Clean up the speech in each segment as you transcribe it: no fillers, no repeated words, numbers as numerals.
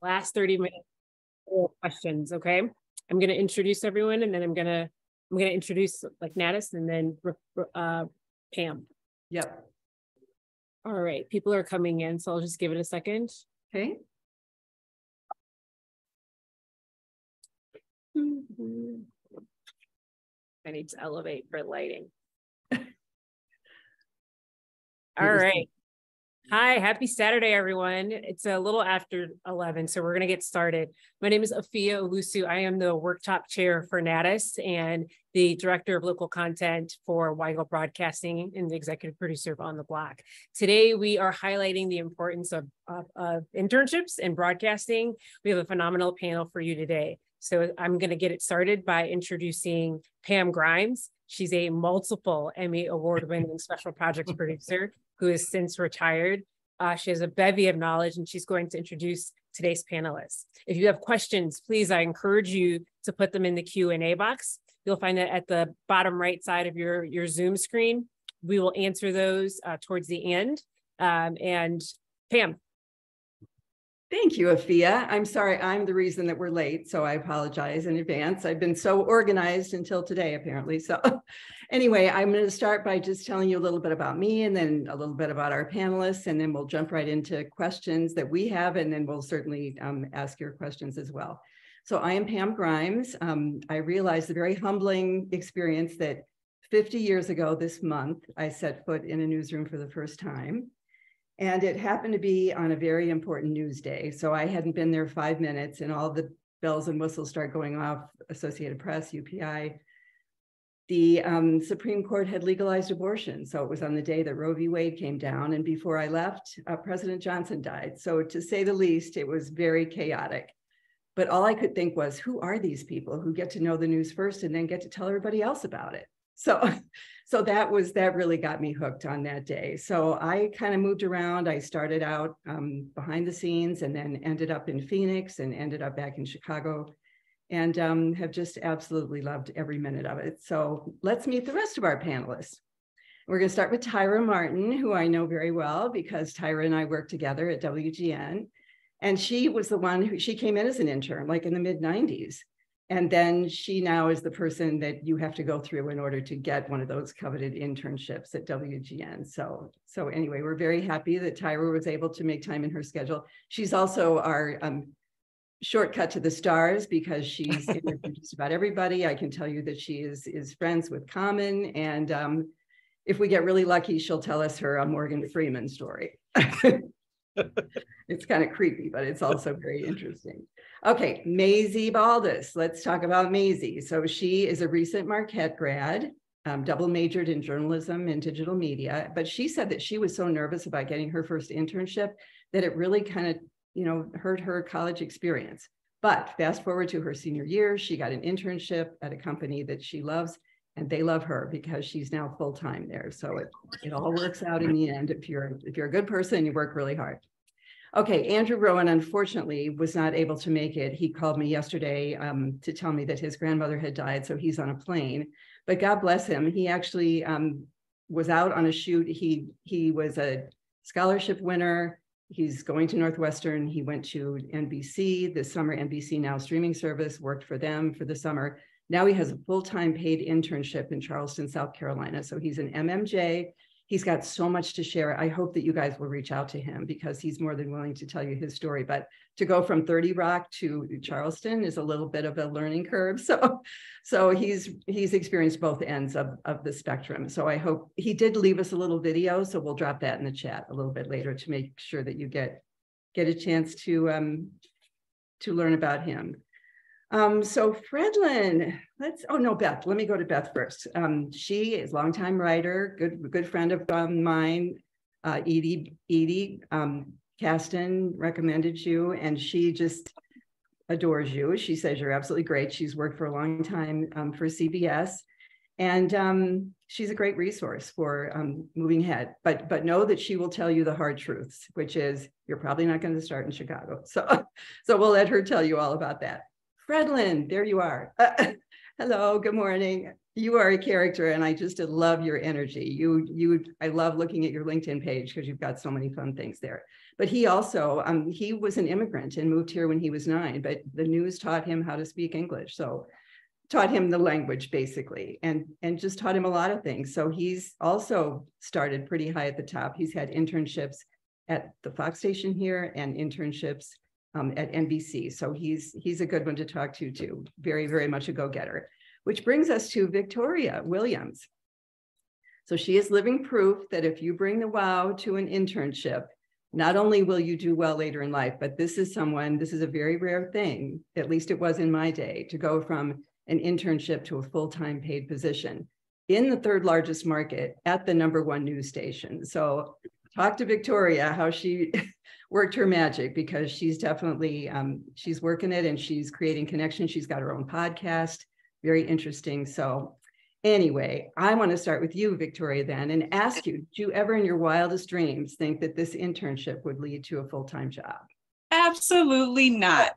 Last 30 minutes for questions, okay? I'm going to introduce everyone, and then I'm going to introduce like NATAS and then Pam. Yep. All right, people are coming in, so I'll just give it a second. Okay. I need to elevate for lighting. All right. Hi, happy Saturday, everyone. It's a little after 11, so we're going to get started. My name is Afia Olusu. I am the workshop chair for NATAS and the director of local content for Weigel Broadcasting and the executive producer of On the Block. Today, we are highlighting the importance of internships and broadcasting. We have a phenomenal panel for you today. So I'm going to get it started by introducing Pam GRIMES. She's a multiple Emmy award-winning special projects producer who has since retired. She has a bevy of knowledge, and she's going to introduce today's panelists. If you have questions, please, I encourage you to put them in the Q&A box. You'll find that at the bottom right side of your Zoom screen. We will answer those towards the end. And Pam. Thank you, Afia. I'm sorry, I'm the reason that we're late, so I apologize in advance. I've been so organized until today, apparently. So anyway, I'm going to start by just telling you a little bit about me and then a little bit about our panelists, and then we'll jump right into questions that we have, and then we'll certainly ask your questions as well. So I am Pam GRIMES. I realized the very humbling experience that 50 years ago this month, I set foot in a newsroom for the first time. And it happened to be on a very important news day. So I hadn't been there 5 minutes and all the bells and whistles start going off, Associated Press, UPI. The Supreme Court had legalized abortion. So it was on the day that Roe v. Wade came down. And before I left, President Johnson died. So to say the least, it was very chaotic. But all I could think was, who are these people who get to know the news first and then get to tell everybody else about it? So that really got me hooked on that day. So I kind of moved around. I started out behind the scenes and then ended up in Phoenix and ended up back in Chicago, and have just absolutely loved every minute of it. So let's meet the rest of our panelists. We're going to start with Tyra Martin, who I know very well because Tyra and I worked together at WGN. And she was the one she came in as an intern, like in the mid-90s. And then she now is the person that you have to go through in order to get one of those coveted internships at WGN. So anyway, we're very happy that Tyra was able to make time in her schedule. She's also our shortcut to the stars because she's interviewed just about everybody. I can tell you that she is friends with Common. And if we get really lucky, she'll tell us her Morgan Freeman story. It's kind of creepy, but it's also very interesting. Okay, MAZIE BALDUS. Let's talk about MAZIE. So she is a recent Marquette grad, double majored in journalism and digital media. But she said that she was so nervous about getting her first internship that it really kind of, hurt her college experience. But fast forward to her senior year, she got an internship at a company that she loves, and they love her because she's now full-time there. So it all works out in the end if you're a good person, you work really hard. Okay, Andrew Rowan, unfortunately, was not able to make it. He called me yesterday to tell me that his grandmother had died, so he's on a plane. But God bless him. He actually was out on a shoot. He was a scholarship winner. He's going to Northwestern. He went to NBC this summer, NBC Now streaming service, worked for them for the summer. Now he has a full-time paid internship in Charleston, South Carolina. So he's an MMJ. He's got so much to share. I hope that you guys will reach out to him because he's more than willing to tell you his story. But to go from 30 Rock to Charleston is a little bit of a learning curve. So he's experienced both ends of the spectrum. So I hope he did leave us a little video. So we'll drop that in the chat a little bit later to make sure that you get a chance to learn about him. So Fredlin, Beth, let me go to Beth first. She is a longtime writer, good friend of mine, Edie Kasten recommended you, and she just adores you. She says you're absolutely great. She's worked for a long time for CBS, and she's a great resource for moving ahead. But know that she will tell you the hard truths, which is you're probably not going to start in Chicago. So we'll let her tell you all about that. Fredlin, there you are. Hello, good morning. You are a character, and I just love your energy. I love looking at your LinkedIn page because you've got so many fun things there. But he also, he was an immigrant and moved here when he was 9, but the news taught him how to speak English. So taught him the language basically, and just taught him a lot of things. So he's also started pretty high at the top. He's had internships at the Fox station here and internships at NBC. So he's a good one to talk to too. Very, very much a go-getter, which brings us to Victoria Williams. So she is living proof that if you bring the wow to an internship, not only will you do well later in life, but this is a very rare thing, at least it was in my day, to go from an internship to a full-time paid position in the 3rd largest market at the #1 news station. So talk to Victoria how she worked her magic, because she's definitely, she's working it and she's creating connections. She's got her own podcast, very interesting. So anyway, I want to start with you, Victoria, then, and ask you, did you ever in your wildest dreams think that this internship would lead to a full-time job? Absolutely not.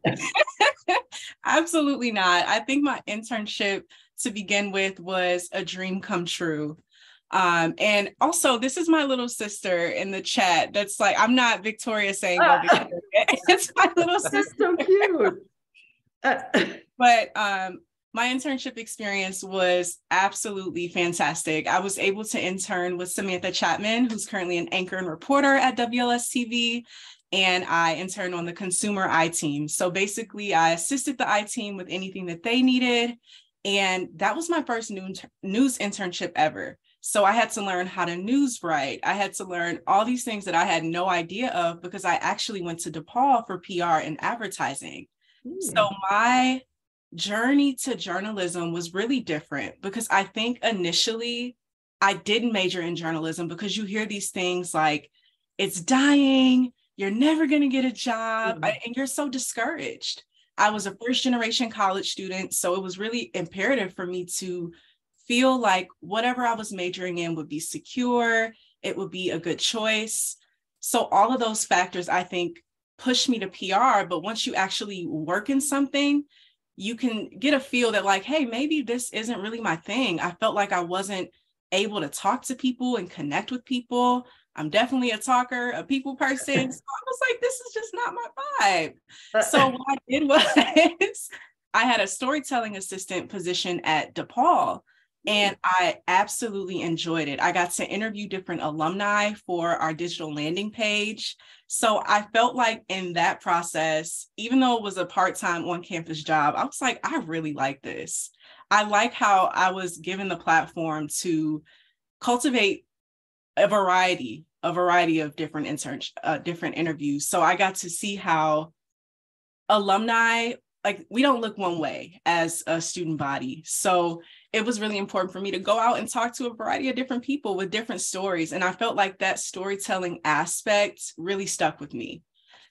Absolutely not. I think my internship to begin with was a dream come true. And also, this is my little sister in the chat. That's like, I'm not Victoria saying, go Victoria. It's my little sister. That's so cute. But my internship experience was absolutely fantastic. I was able to intern with Samantha Chapman, who's currently an anchor and reporter at WLS-TV. And I interned on the consumer I team. So basically, I assisted the I team with anything that they needed. And that was my first news internship ever. So I had to learn how to news write. I had to learn all these things that I had no idea of, because I actually went to DePaul for PR and advertising. So my journey to journalism was really different, because I think initially I didn't major in journalism because you hear these things like, it's dying, you're never going to get a job, and you're so discouraged. I was a first generation college student, so it was really imperative for me to feel like whatever I was majoring in would be secure, it would be a good choice. So all of those factors, I think, pushed me to PR. But once you actually work in something, you can get a feel that like, hey, maybe this isn't really my thing. I felt like I wasn't able to talk to people and connect with people. I'm definitely a talker, a people person. So I was like, this is just not my vibe. So what I did was I had a storytelling assistant position at DePaul, and I absolutely enjoyed it. I got to interview different alumni for our digital landing page. So I felt like in that process, even though it was a part-time on-campus job, I was like, I really like this. I like how I was given the platform to cultivate a variety of different interviews. So I got to see how alumni, like, we don't look one way as a student body. So it was really important for me to go out and talk to a variety of different people with different stories. And I felt like that storytelling aspect really stuck with me.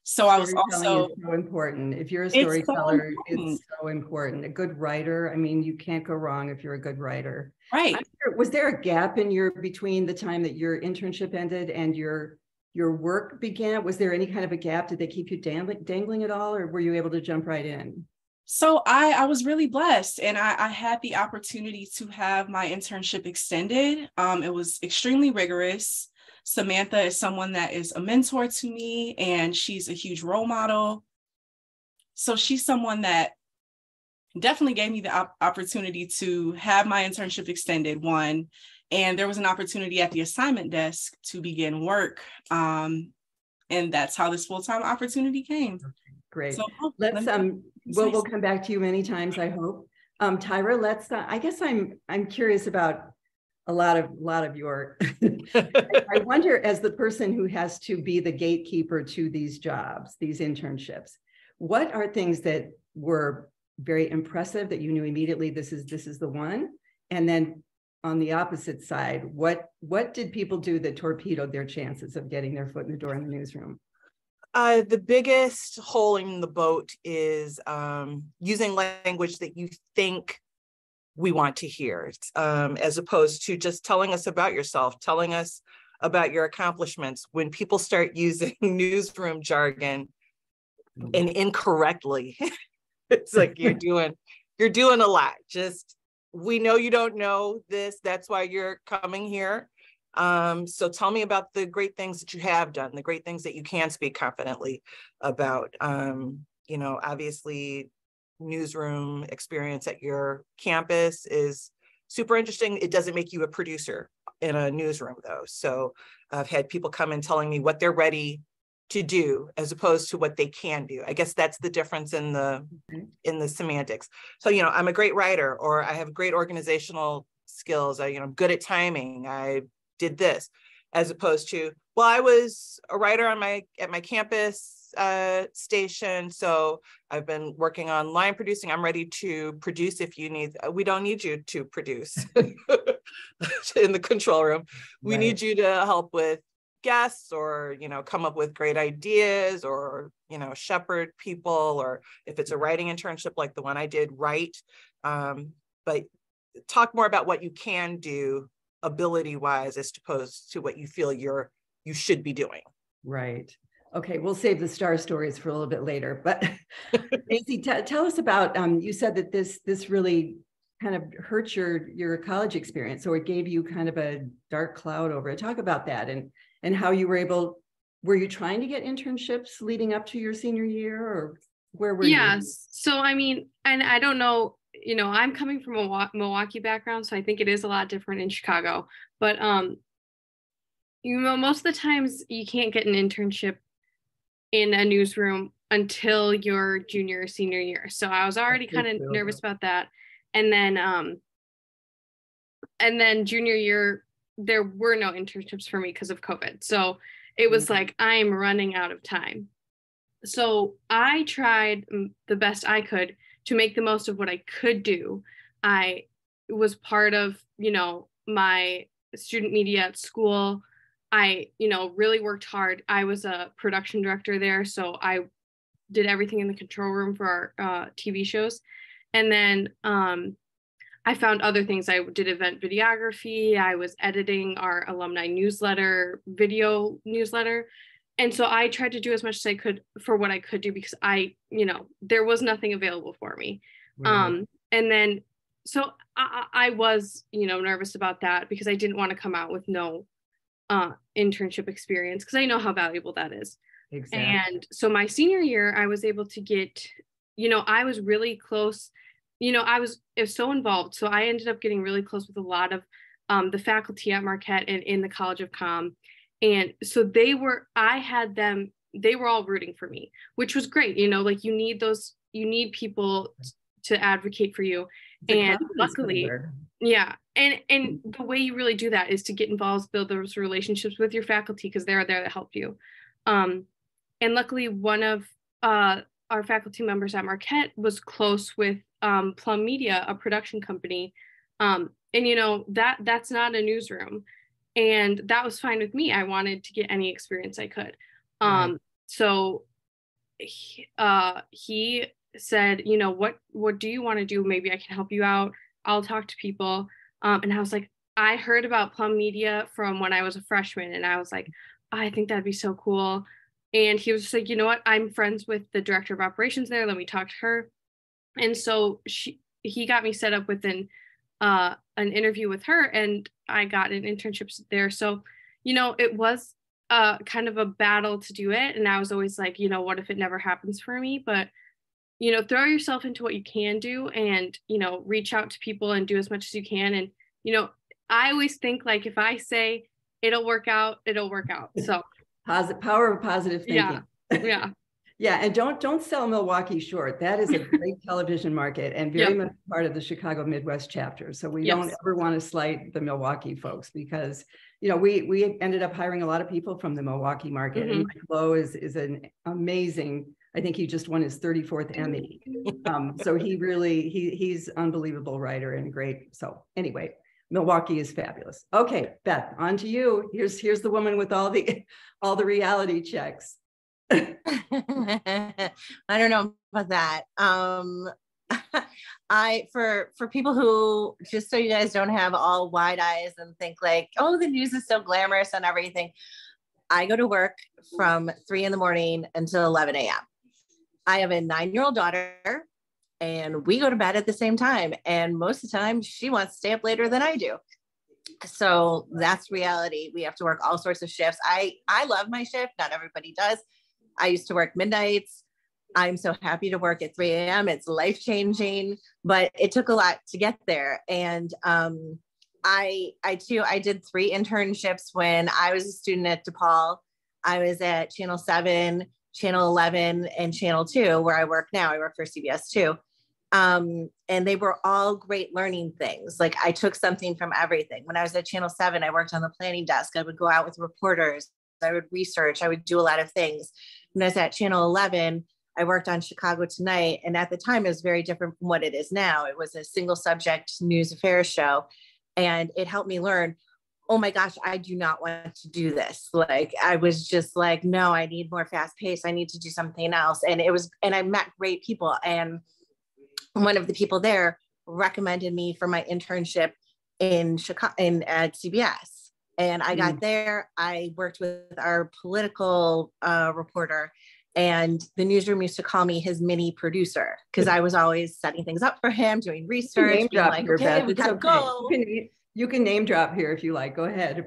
So I was also so important. If you're a storyteller, it's so important. A good writer, I mean, you can't go wrong if you're a good writer. Right. Was there a gap in between the time that your internship ended and your work began? Was there any kind of a gap? Did they keep you dangling at all, or were you able to jump right in? So I was really blessed, and I had the opportunity to have my internship extended. It was extremely rigorous. Samantha is someone that is a mentor to me, and she's a huge role model. So she's someone that definitely gave me the opportunity to have my internship extended, one, and there was an opportunity at the assignment desk to begin work. And that's how this full-time opportunity came. Great. So we'll come back to you many times, I hope. Tyra, I guess I'm curious about a lot of your, I wonder, as the person who has to be the gatekeeper to these jobs, these internships, what are things that were very impressive that you knew immediately, this is the one? And then on the opposite side, what did people do that torpedoed their chances of getting their foot in the door in the newsroom? The biggest hole in the boat is using language that you think we want to hear, as opposed to just telling us about yourself, telling us about your accomplishments. When people start using newsroom jargon and incorrectly, it's like you're doing a lot. Just, we know you don't know this, that's why you're coming here. So tell me about the great things that you have done, the great things that you can speak confidently about. You know, obviously newsroom experience at your campus is super interesting. It doesn't make you a producer in a newsroom though. So I've had people come in telling me what they're ready to do as opposed to what they can do. I guess that's the difference in the semantics. So, you know, I'm a great writer, or I have great organizational skills. I'm good at timing. I did this, as opposed to, well, I was a writer at my campus station, so I've been working on line producing. I'm ready to produce if you need. We don't need you to produce in the control room. We need you to help with guests, or come up with great ideas, or shepherd people, or if it's a writing internship like the one I did, write. But talk more about what you can do ability wise as opposed to what you feel you should be doing. Right. Okay, we'll save the star stories for a little bit later. But Mazie, tell us about, you said that this really kind of hurt your college experience, or it gave you kind of a dark cloud over it. Talk about that and how you were you trying to get internships leading up to your senior year, or where were you? Yes. So, I mean, and I don't know, I'm coming from a Milwaukee background, so I think it is a lot different in Chicago, but, most of the times you can't get an internship in a newsroom until your junior or senior year. So I was already kind of nervous about that. And then junior year, there were no internships for me because of COVID. So it was like, I'm running out of time. So I tried the best I could to make the most of what I could do. I was part of, my student media at school. I, really worked hard. I was a production director there, so I did everything in the control room for our TV shows. And then I found other things. I did event videography. I was editing our alumni newsletter, video newsletter. And so I tried to do as much as I could for what I could do, because there was nothing available for me. Right. And then, so I was, nervous about that, because I didn't want to come out with no internship experience, because I know how valuable that is. Exactly. And so my senior year, I was able to get, I was really close, I was so involved. So I ended up getting really close with a lot of the faculty at Marquette and in the College of Comm. And so they were all rooting for me, which was great. Like you need people to advocate for you. And luckily, yeah. And the way you really do that is to get involved, build those relationships with your faculty, because they're there to help you. And luckily, one of our faculty members at Marquette was close with Plum Media, a production company. And that's not a newsroom. And that was fine with me. I wanted to get any experience I could. So he said, what do you want to do? Maybe I can help you out. I'll talk to people. And I was like, I heard about Plum Media from when I was a freshman. And I was like, I think that'd be so cool. And he was just like, you know what? I'm friends with the director of operations there. Let me talk to her. And so he got me set up with an interview with her, and I got an internship there. So, it was kind of a battle to do it. And I was always like, what if it never happens for me? But throw yourself into what you can do, and, reach out to people and do as much as you can. And, I always think, like, if I say it'll work out, it'll work out. So power of positive thinking. Yeah. Yeah. And don't sell Milwaukee short. That is a great television market, and very much part of the Chicago Midwest chapter. So we don't ever want to slight the Milwaukee folks, because, we ended up hiring a lot of people from the Milwaukee market. And Mike Lowe is an amazing, I think he just won his 34th Emmy. So he's unbelievable writer and great. So anyway, Milwaukee is fabulous. Okay, Beth, on to you. Here's the woman with all the reality checks. I don't know about that. For people who, just so you guys don't have all wide eyes and think like, oh, the news is so glamorous and everything. I go to work from 3 a.m. until 11 a.m. I have a 9-year-old daughter, and we go to bed at the same time. And most of the time she wants to stay up later than I do. So that's reality. We have to work all sorts of shifts. I love my shift. Not everybody does. I used to work midnights. I'm so happy to work at 3 a.m. It's life-changing, but it took a lot to get there. And I did 3 internships when I was a student at DePaul. I was at Channel 7, Channel 11, and Channel 2, where I work now. I work for CBS 2. And they were all great learning things. Like I took something from everything. When I was at Channel 7, I worked on the planning desk. I would go out with reporters. I would research. I would do a lot of things. When I was at Channel 11, I worked on Chicago Tonight. And at the time, it was very different from what it is now. It was a single subject news affairs show. And it helped me learn, oh my gosh, I do not want to do this. Like, I was just like, no, I need more fast pace. I need to do something else. And I met great people. And one of the people there recommended me for my internship in Chicago at CBS. And I got there, I worked with our political reporter, and the newsroom used to call me his mini producer because I was always setting things up for him, doing research, Name drop like, here, okay, Beth. we gotta go. You can name drop here if you like. Go ahead.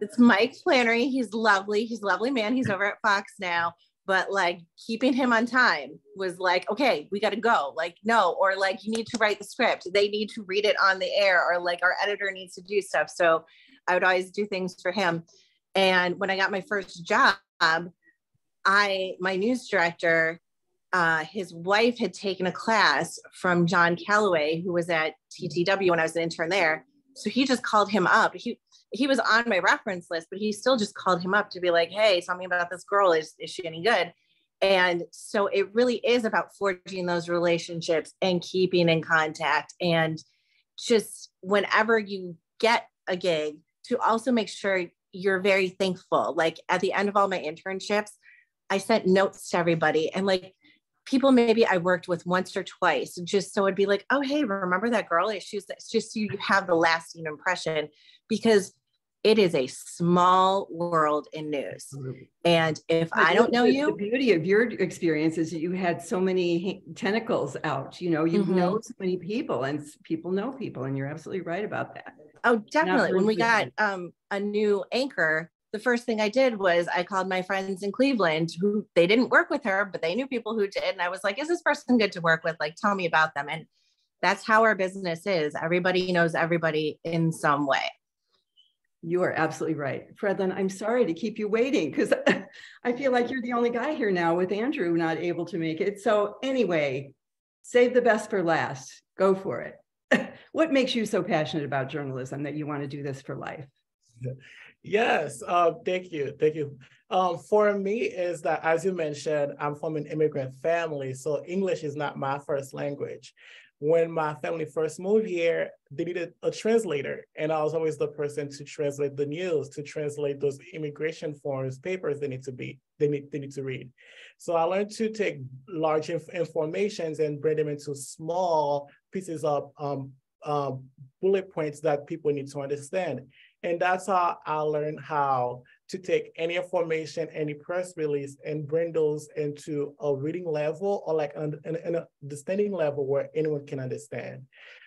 It's Mike Flannery. He's lovely. He's a lovely man. He's over at Fox now. But like keeping him on time was like, okay, we got to go. Like, no, or like you need to write the script. They need to read it on the air, or like our editor needs to do stuff. So I would always do things for him. And when I got my first job, my news director, his wife had taken a class from John Calloway, who was at TTW when I was an intern there. So he just called him up. He was on my reference list, but he still just called him up to be like, hey, tell me about this girl. Is she any good? And so it really is about forging those relationships and keeping in contact. And just whenever you get a gig, to also make sure you're very thankful. Like at the end of all my internships, I sent notes to everybody, and like people maybe I worked with once or twice, just so it'd be like, oh, hey, remember that girl? It's just so you have the lasting impression, because it is a small world in news. And if I don't know you. The beauty of your experience is that you had so many tentacles out, you know so many people, and people know people, and you're absolutely right about that. Oh, definitely. When we got a new anchor, the first thing I did was I called my friends in Cleveland who they didn't work with her, but they knew people who did. And I was like, is this person good to work with? Like, tell me about them. And that's how our business is. Everybody knows everybody in some way. You are absolutely right. Fredlin, I'm sorry to keep you waiting, because I feel like you're the only guy here now with Andrew not able to make it. So anyway, save the best for last. Go for it. What makes you so passionate about journalism that you want to do this for life? Yes, thank you. For me is that, as you mentioned, I'm from an immigrant family, so English is not my first language. When my family first moved here, they needed a translator, and I was always the person to translate the news, to translate those immigration forms, papers they need to read. So I learned to take large informations and bring them into small pieces of bullet points that people need to understand. And that's how I learned how to take any information, any press release, and bring those into a reading level, or like in a understanding level where anyone can understand.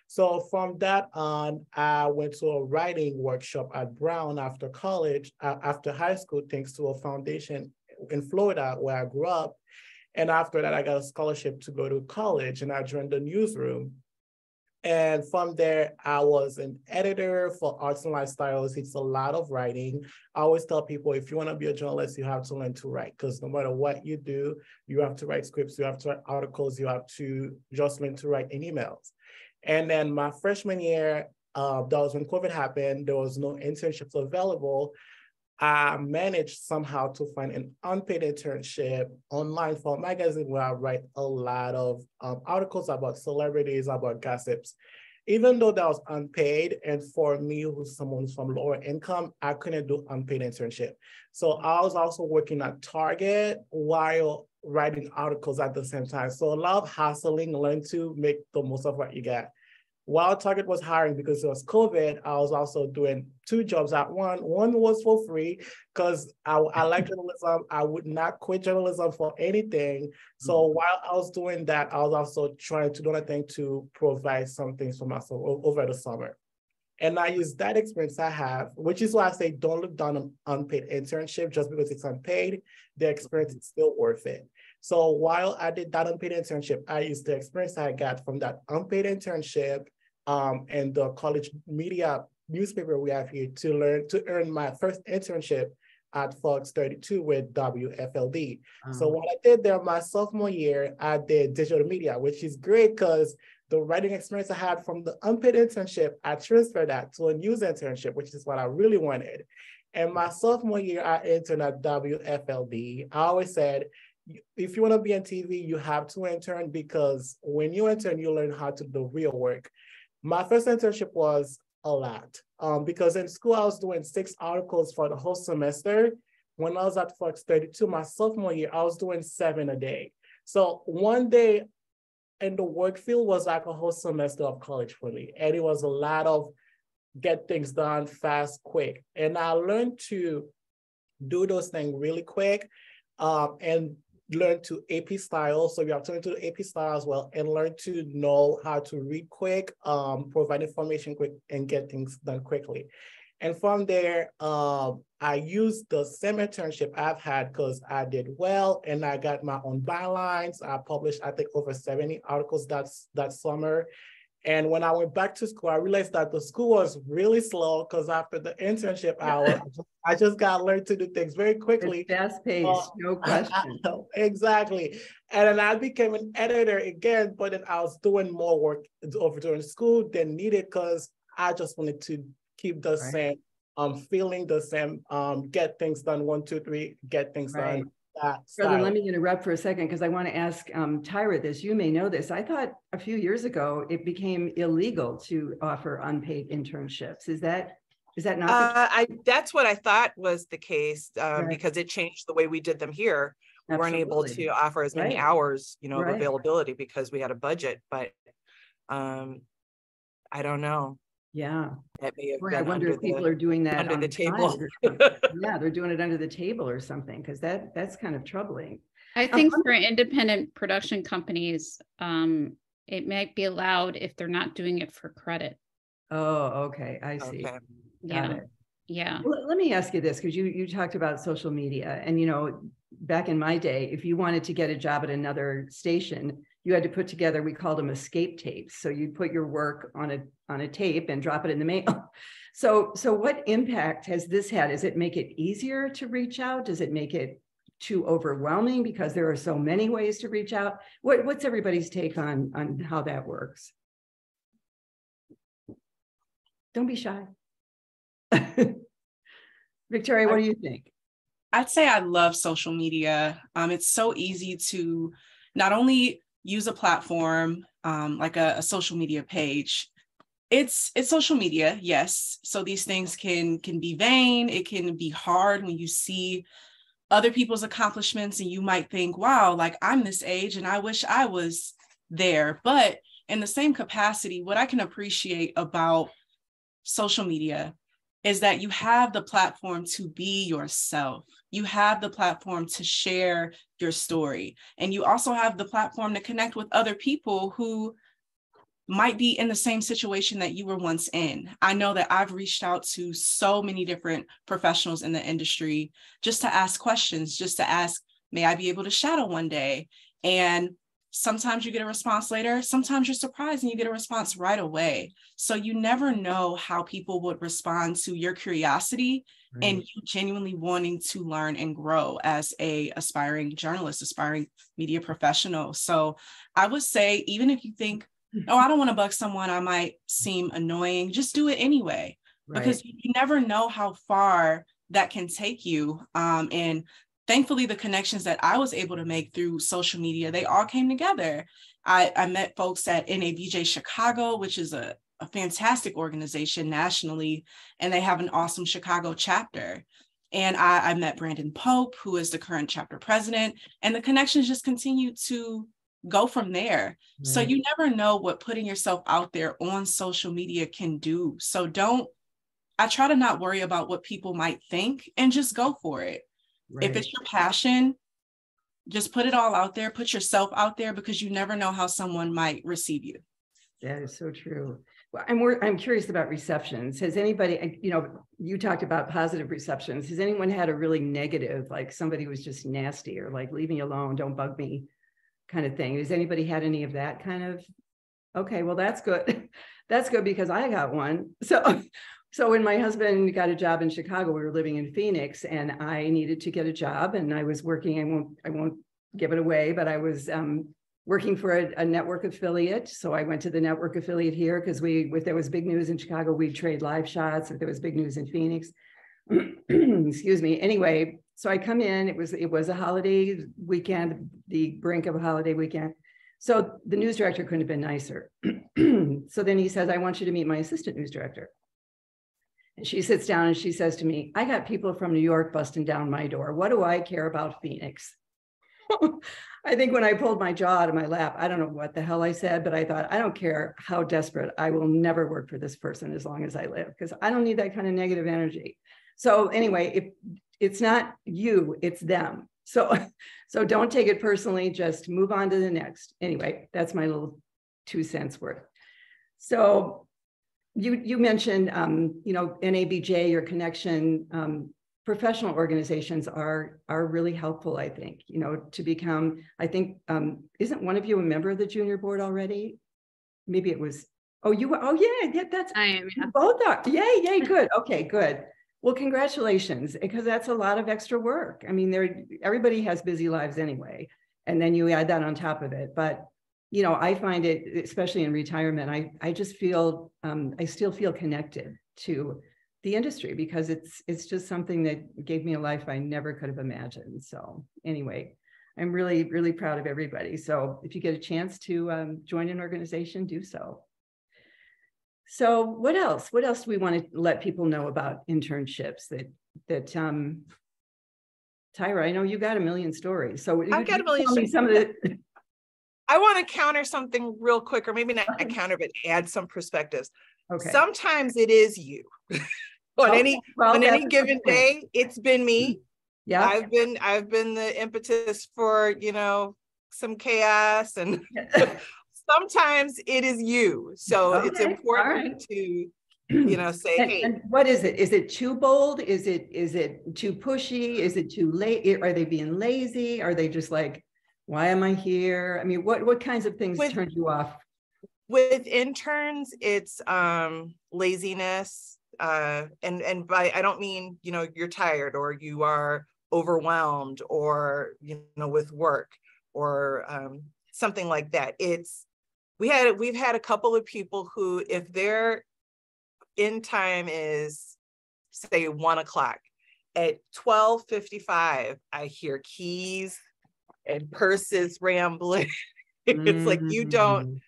So from that on, I went to a writing workshop at Brown after college, after high school, thanks to a foundation in Florida where I grew up. And after that, I got a scholarship to go to college, and I joined the newsroom. And from there, I was an editor for Arts and Lifestyles. It's a lot of writing. I always tell people, if you want to be a journalist, you have to learn to write, because no matter what you do, you have to write scripts, you have to write articles, you have to just learn to write in emails. And then my freshman year, that was when COVID happened, there was no internships available. I managed somehow to find an unpaid internship online for a magazine where I write a lot of articles about celebrities, about gossips. Even though that was unpaid, and for me, who's someone who's from lower income, I couldn't do unpaid internship. So I was also working at Target while writing articles at the same time. So a lot of hustling, learn to make the most of what you get. While Target was hiring, because it was COVID, I was also doing 2 jobs at once. One was for free, because I like journalism. I would not quit journalism for anything. So while I was doing that, I was also trying to do anything to provide some things for myself over the summer. And I use that experience I have, which is why I say don't look down on unpaid internship just because it's unpaid. The experience is still worth it. So while I did that unpaid internship, I used the experience I got from that unpaid internship and the college media newspaper we have here to earn my first internship at Fox 32 with WFLD. So what I did there my sophomore year, I did digital media, which is great because the writing experience I had from the unpaid internship, I transferred that to a news internship, which is what I really wanted. And my sophomore year, I interned at WFLD. I always said, if you want to be on TV, you have to intern because when you intern, you learn how to do real work. My first internship was a lot because in school, I was doing 6 articles for the whole semester. When I was at Fox 32, my sophomore year, I was doing 7 a day. So one day in the work field was like a whole semester of college for me. And it was a lot of get things done fast, quick. And I learned to do those things really quick and learn to AP style. So you have to learn to do AP style as well and learn to know how to read quick, provide information quick and get things done quickly. And from there, I used the same internship I've had because I did well and I got my own bylines. I published, I think, over 70 articles that summer. And when I went back to school, I realized that the school was really slow because after the internship hour, I just got to learn to do things very quickly. Fast-paced, no question. Exactly. And then I became an editor again, but then I was doing more work over during school than needed because I just wanted to keep the same feeling, the same, get things done, 1, 2, 3, get things done. Brother, let me interrupt for a second because I want to ask Tyra this. You may know this. I thought a few years ago it became illegal to offer unpaid internships. Is that not? That's what I thought was the case because it changed the way we did them here. We weren't able to offer as many hours, of availability because we had a budget. But I don't know. Yeah. That may have I wonder if people are doing that under the table. Yeah, they're doing it under the table or something, because that's kind of troubling. I think for independent production companies, it might be allowed if they're not doing it for credit. Oh, okay. I see. Okay. Got it. Yeah. Well, let me ask you this, because you talked about social media, and back in my day, if you wanted to get a job at another station, you had to put together, we called them escape tapes. So you'd put your work on a tape and drop it in the mail. So what impact has this had? Does it make it easier to reach out? Does it make it too overwhelming because there are so many ways to reach out? What's everybody's take on how that works? Don't be shy. Victoria, what do you think? I'd say I love social media. It's so easy to not only use a platform like a social media page. It's social media, yes. So these things can be vain. It can be hard when you see other people's accomplishments and you might think, wow, like I'm this age and I wish I was there. But in the same capacity, what I can appreciate about social media is that you have the platform to be yourself. You have the platform to share your story. And you also have the platform to connect with other people who might be in the same situation that you were once in. I know that I've reached out to so many different professionals in the industry just to ask questions, just to ask, may I be able to shadow one day? And sometimes you get a response later, sometimes you're surprised and you get a response right away. So you never know how people would respond to your curiosity and you genuinely wanting to learn and grow as a aspiring journalist, aspiring media professional. So I would say, even if you think, oh, I don't want to bug someone, I might seem annoying, just do it anyway, because you never know how far that can take you. And thankfully, the connections that I was able to make through social media, they all came together. I met folks at NABJ Chicago, which is a fantastic organization nationally, and they have an awesome Chicago chapter. And I met Brandon Pope, who is the current chapter president, and the connections just continue to go from there. So you never know what putting yourself out there on social media can do. So I try to not worry about what people might think and just go for it. If it's your passion, just put it all out there, put yourself out there, because you never know how someone might receive you. That is so true. I'm curious about receptions. Has anybody, you know, you talked about positive receptions. Has anyone had a really negative, like somebody was just nasty or like, leave me alone, don't bug me kind of thing? Has anybody had any of that kind of? Okay, well, that's good. That's good because I got one. So when my husband got a job in Chicago, we were living in Phoenix and I needed to get a job and I was working, I won't give it away, but I was working for a network affiliate. So I went to the network affiliate here because if there was big news in Chicago, we'd trade live shots. If there was big news in Phoenix, excuse me. Anyway, so I come in, it was a holiday weekend, the brink of a holiday weekend. So the news director couldn't have been nicer. So then he says, I want you to meet my assistant news director. And she sits down and she says to me, I got people from New York busting down my door. What do I care about Phoenix? I think when I pulled my jaw out of my lap, I don't know what the hell I said, but I thought, I don't care how desperate, I will never work for this person as long as I live, because I don't need that kind of negative energy. So anyway, if it's not you, it's them. So don't take it personally, just move on to the next. Anyway, that's my little 2 cents worth. So you mentioned, you know, NABJ, your connection, professional organizations are really helpful, I think, you know, to become, I think, isn't one of you a member of the junior board already? Maybe it was, oh, you were, oh yeah, that's, I am, yeah. Both are, yay, good, okay, good. Well, congratulations, because that's a lot of extra work. I mean, everybody has busy lives anyway, and then you add that on top of it. But, you know, I find it, especially in retirement, I just feel, I still feel connected to the industry because it's just something that gave me a life I never could have imagined. So anyway, I'm really, really proud of everybody. So if you get a chance to join an organization, do so. So what else? What else do we want to let people know about internships that Tyra, I know you got a million stories. So I've got a million stories. Some of the I want to counter something real quick, or maybe not counter, but add some perspectives. Okay. Sometimes it is you. on any given day, it's been me. Yeah. I've been the impetus for, you know, some chaos, and sometimes it is you. So it's important to, you know, say, hey. And what is it? Is it too bold? Is it too pushy? Is it too late? Are they being lazy? Are they just like, why am I here? I mean, what kinds of things turn you off? With interns, it's laziness. And by, I don't mean, you know, you're tired or you are overwhelmed or, you know, with work or something like that. We've had a couple of people who, if their end time is, say, 1 o'clock, at 12:55, I hear keys and purses rambling. It's like, you don't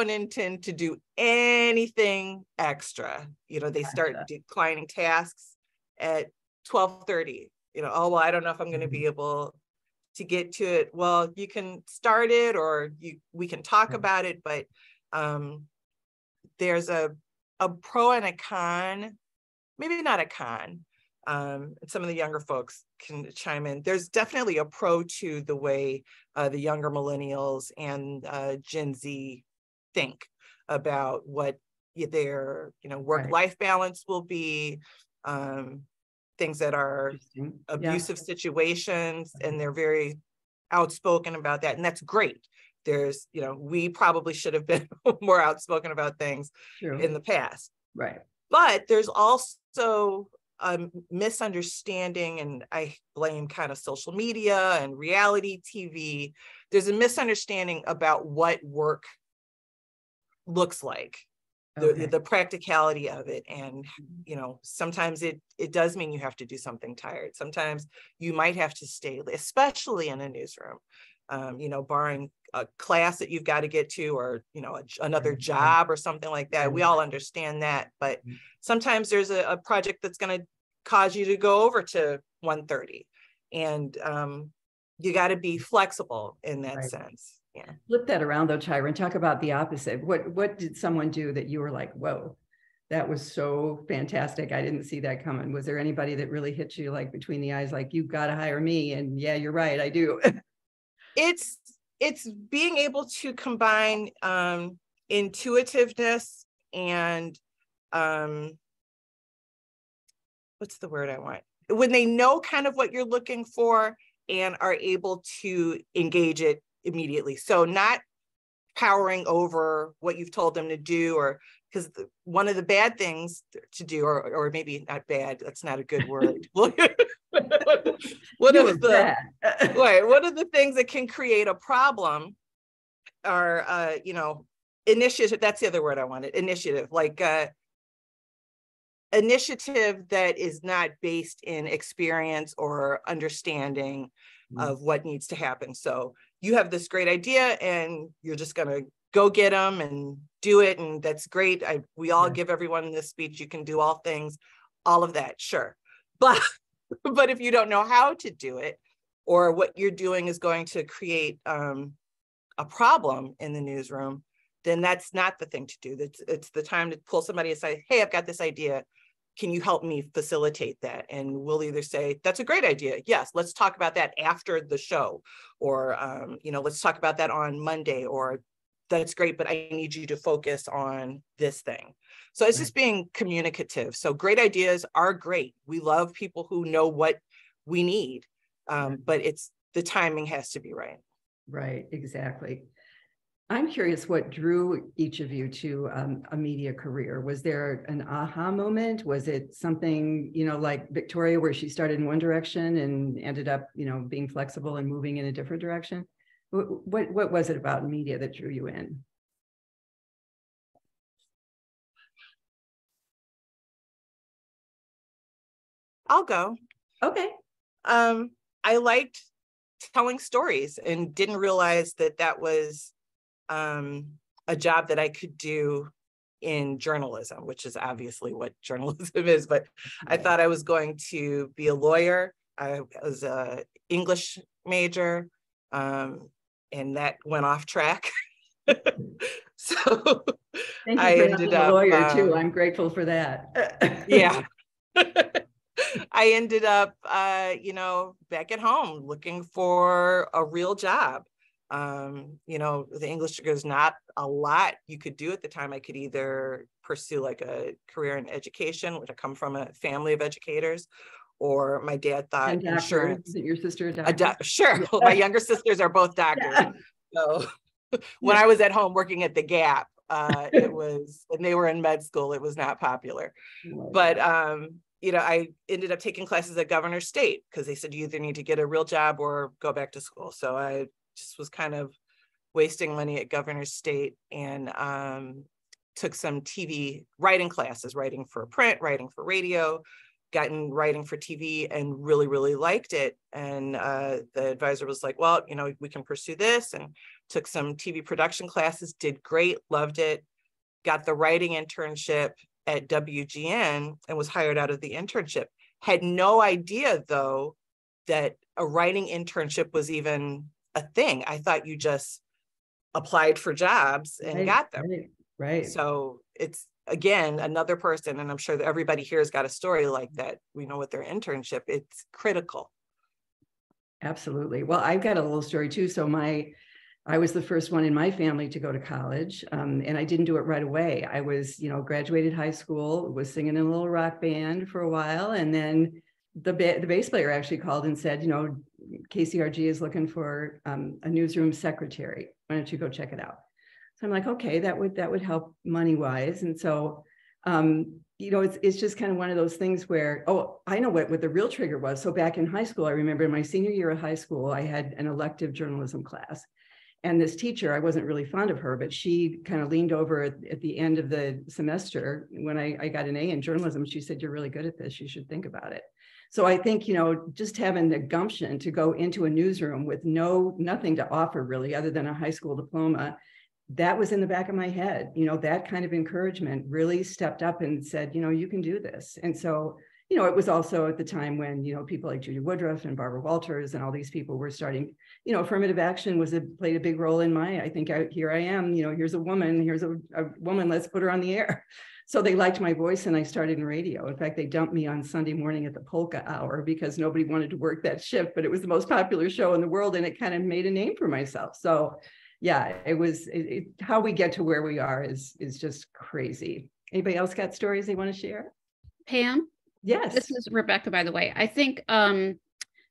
intend to do anything extra. You know, they start declining tasks at 12:30. You know, oh, well, I don't know if I'm going to be able to get to it. Well, you can start it, or we can talk about it, but there's a pro and a con, maybe not a con. Some of the younger folks can chime in. There's definitely a pro to the way the younger millennials and Gen Z think about what their, you know, work-life balance will be, things that are abusive situations, and they're very outspoken about that, and that's great. There's, you know, we probably should have been more outspoken about things in the past. Right. But there's also a misunderstanding, and I blame kind of social media and reality TV. There's a misunderstanding about what work looks like, the practicality of it. And, you know, sometimes it does mean you have to do something tired. Sometimes you might have to stay, especially in a newsroom, you know, barring a class that you've got to get to, or, you know, another job or something like that. We all understand that, but sometimes there's a project that's going to cause you to go over to 1:30, and you got to be flexible in that sense. Yeah. Flip that around though, Tyra, and talk about the opposite. What did someone do that you were like, whoa, that was so fantastic, I didn't see that coming? Was there anybody that really hit you like between the eyes, like, you've got to hire me? And yeah, you're right, I do. It's being able to combine intuitiveness and what's the word I want? When they know kind of what you're looking for and are able to engage it immediately. So not powering over what you've told them to do, or because one of the bad things to do, or maybe not bad, that's not a good word. One of the things that can create a problem are, initiative. That's the other word I wanted, initiative, like initiative that is not based in experience or understanding of what needs to happen. So you have this great idea and you're just going to go get them and do it. And that's great. We all give everyone in this speech, you can do all things, all of that. Sure. But if you don't know how to do it, or what you're doing is going to create a problem in the newsroom, then that's not the thing to do. It's the time to pull somebody aside. Hey, I've got this idea. Can you help me facilitate that? And we'll either say, that's a great idea. Yes, let's talk about that after the show. Or, let's talk about that on Monday. Or that's great, but I need you to focus on this thing. So it's just being communicative. So great ideas are great. We love people who know what we need, but the timing has to be right. Right, exactly. I'm curious what drew each of you to a media career. Was there an aha moment? Was it something, like Victoria, where she started in one direction and ended up, being flexible and moving in a different direction? What was it about media that drew you in? I'll go. Okay. I liked telling stories and didn't realize that was a job that I could do in journalism, which is obviously what journalism is, but I thought I was going to be a lawyer. I was an English major, and that went off track. So thank you for being a lawyer too. I'm grateful for that. Yeah. I ended up, back at home looking for a real job. The English degree is not a lot you could do at the time. I could either pursue like a career in education, which I come from a family of educators, or my dad thought insurance. Is it your sister a doctor? Sure. Yeah. Well, my younger sisters are both doctors. Yeah. So when I was at home working at the Gap, it was, and they were in med school, it was not popular. But I ended up taking classes at Governor State because they said you either need to get a real job or go back to school. So I just was kind of wasting money at Governor State and took some TV writing classes, writing for print, writing for radio, gotten writing for TV, and really, really liked it. And the advisor was like, well, we can pursue this, and took some TV production classes, did great, loved it, got the writing internship at WGN and was hired out of the internship. Had no idea though that a writing internship was even a thing. I thought you just applied for jobs and got them. Right. So it's, again, another person, and I'm sure that everybody here has got a story like that. We know with their internship, it's critical. Absolutely. Well, I've got a little story too. So I was the first one in my family to go to college, and I didn't do it right away. I was, graduated high school, was singing in a little rock band for a while, and then the bass player actually called and said, KCRG is looking for a newsroom secretary. Why don't you go check it out? So I'm like, okay, that would help money wise. And so, it's just kind of one of those things where, I know what the real trigger was. So back in high school, I remember in my senior year of high school, I had an elective journalism class. And this teacher, I wasn't really fond of her, but she kind of leaned over at the end of the semester when I got an A in journalism. She said, you're really good at this. You should think about it. So I think, just having the gumption to go into a newsroom with nothing to offer really other than a high school diploma, that was in the back of my head. That kind of encouragement really stepped up and said, you can do this. And so, it was also at the time when, people like Judy Woodruff and Barbara Walters and all these people were starting, affirmative action played a big role in here I am, here's a woman, let's put her on the air. So they liked my voice and I started in radio. In fact, they dumped me on Sunday morning at the polka hour because nobody wanted to work that shift, but it was the most popular show in the world and it kind of made a name for myself. So, yeah, how we get to where we are is just crazy. Anybody else got stories they want to share? Pam? Yes. This is Rebecca, by the way. I think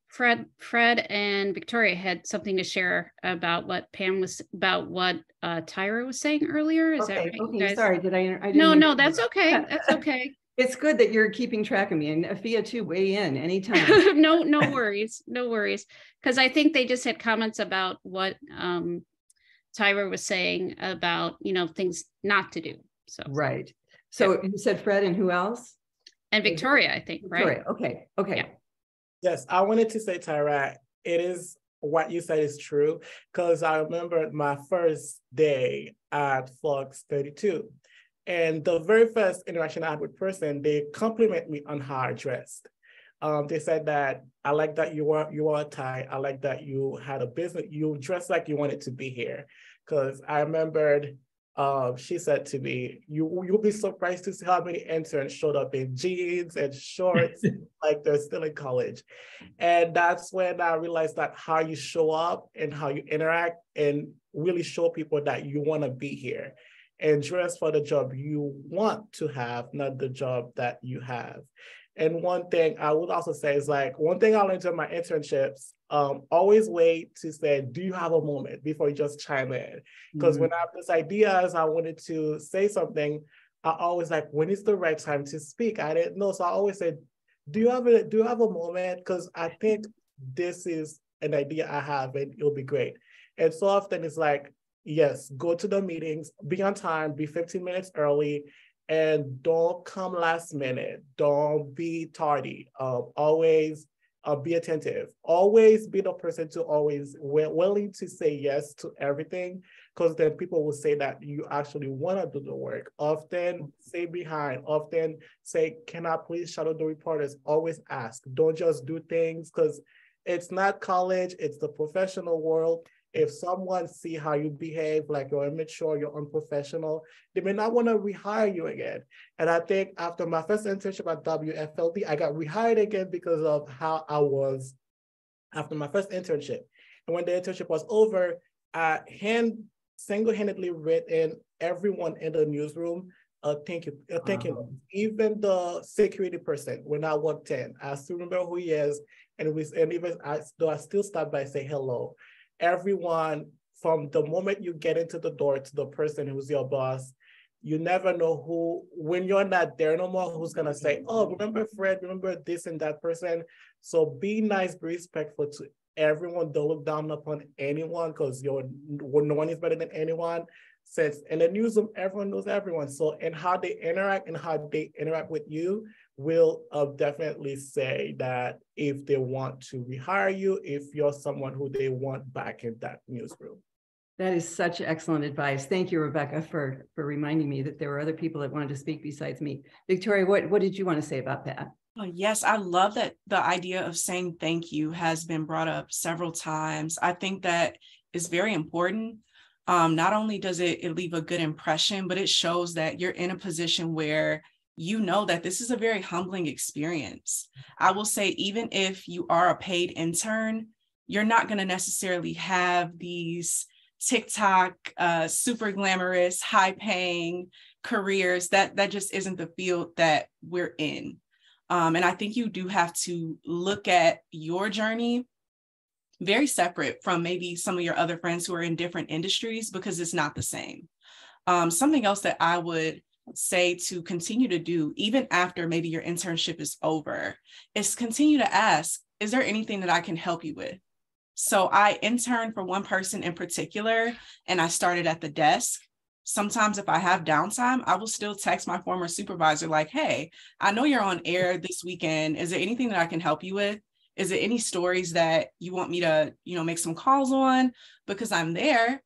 Fred and Victoria had something to share about what Tyra was saying earlier. Is that right? Okay. Sorry, I didn't No, that's okay. That's okay. It's good that you're keeping track of me, and Afia too, weigh in anytime. No worries. No worries. Because I think they just had comments about what Tyra was saying about, things not to do. So right. So you said Fred and who else? And Victoria, I think, Victoria. right? Okay. Yeah. Yes, I wanted to say, Tyra, it is what you said is true, because I remember my first day at Fox 32. And the very first interaction I had with person, they compliment me on how I dressed. They said that, I like that you wore a tie. I like that you had a business. You dressed like you wanted to be here. Because I remembered, she said to me, you'll be surprised to see how many interns showed up in jeans and shorts, like they're still in college. And that's when I realized that how you show up and how you interact and really show people that you want to be here and dress for the job you want to have, not the job that you have. And one thing I would also say is one thing I learned in my internships, always wait to say, do you have a moment before you just chime in? Because when I have this ideas, I wanted to say something, I always when is the right time to speak? I didn't know. So I always said, do you have a moment? Because I think this is an idea I have and it'll be great. And so often it's yes, go to the meetings, be on time, be 15 minutes early, and don't come last minute. Don't be tardy. Always be attentive. Always be the person to always willing to say yes to everything, because then people will say that you actually want to do the work. Often stay behind. Often say, can I please shadow the reporters? Always ask. Don't just do things, because it's not college, it's the professional world. If someone see how you behave, like you're immature, you're unprofessional, they may not want to rehire you again. And I think after my first internship at WFLD, I got rehired again because of how I was after my first internship. And when the internship was over, I single-handedly written everyone in the newsroom thank you. Even the security person, when I walked in, I still remember who he is, and even I still stop by and say hello. Everyone, from the moment you get into the door to the person who's your boss, you never know who, when you're not there no more, who's gonna say, oh, remember Fred, remember this and that person. So be nice, be respectful to everyone. Don't look down upon anyone, because no one is better than anyone. Since in the newsroom, everyone knows everyone. So and how they interact with you will definitely say that if they want to rehire you, if you're someone who they want back in that newsroom. That is such excellent advice. Thank you, Rebecca, for reminding me that there were other people that wanted to speak besides me. Victoria, what did you want to say about that? Oh, yes, I love that the idea of saying thank you has been brought up several times. I think that is very important. Not only does it leave a good impression, but it shows that you're in a position where you know that this is a very humbling experience. I will say, even if you are a paid intern, you're not going to necessarily have these TikTok, super glamorous, high paying careers. That just isn't the field that we're in. And I think you do have to look at your journey very separate from maybe some of your other friends who are in different industries, because it's not the same. Something else that I would say to continue to do, even after maybe your internship is over, is continue to ask, is there anything that I can help you with? So I interned for one person in particular, and I started at the desk. Sometimes if I have downtime, I will still text my former supervisor like, hey, I know you're on air this weekend. Is there anything that I can help you with? Is there any stories that you want me to, make some calls on? Because I'm there.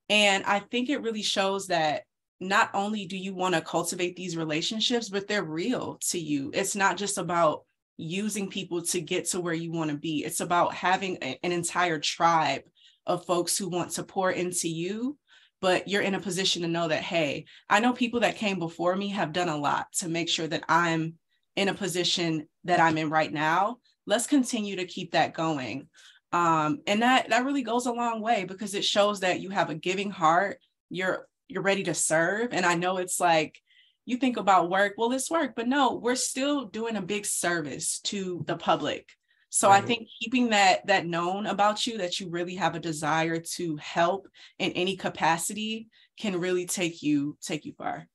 And I think it really shows that not only do you want to cultivate these relationships, but they're real to you. It's not just about using people to get to where you want to be. It's about having an entire tribe of folks who want to pour into you, but you're in a position to know that, hey, I know people that came before me have done a lot to make sure that I'm in a position that I'm in right now. Let's continue to keep that going. And that really goes a long way because it shows that you have a giving heart. You're ready to serve. And I know it's like, you think about work, well, it's work, but no, we're still doing a big service to the public. So right. I think keeping that known about you, that you really have a desire to help in any capacity, can really take you far.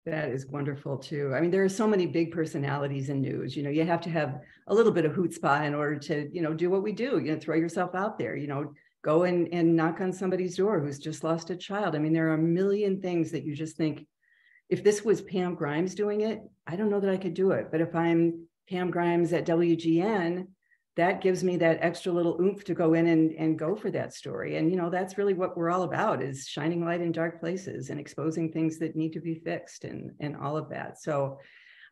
That is wonderful too. I mean, there are so many big personalities in news. You know, you have to have a little bit of chutzpah in order to, you know, do what we do. You know, throw yourself out there. You know, go and knock on somebody's door who's just lost a child. I mean, there are a million things that you just think, if this was Pam Grimes doing it, I don't know that I could do it. But if I'm Pam Grimes at WGN, that gives me that extra little oomph to go in and go for that story. And, you know, that's really what we're all about, is shining light in dark places and exposing things that need to be fixed and all of that. So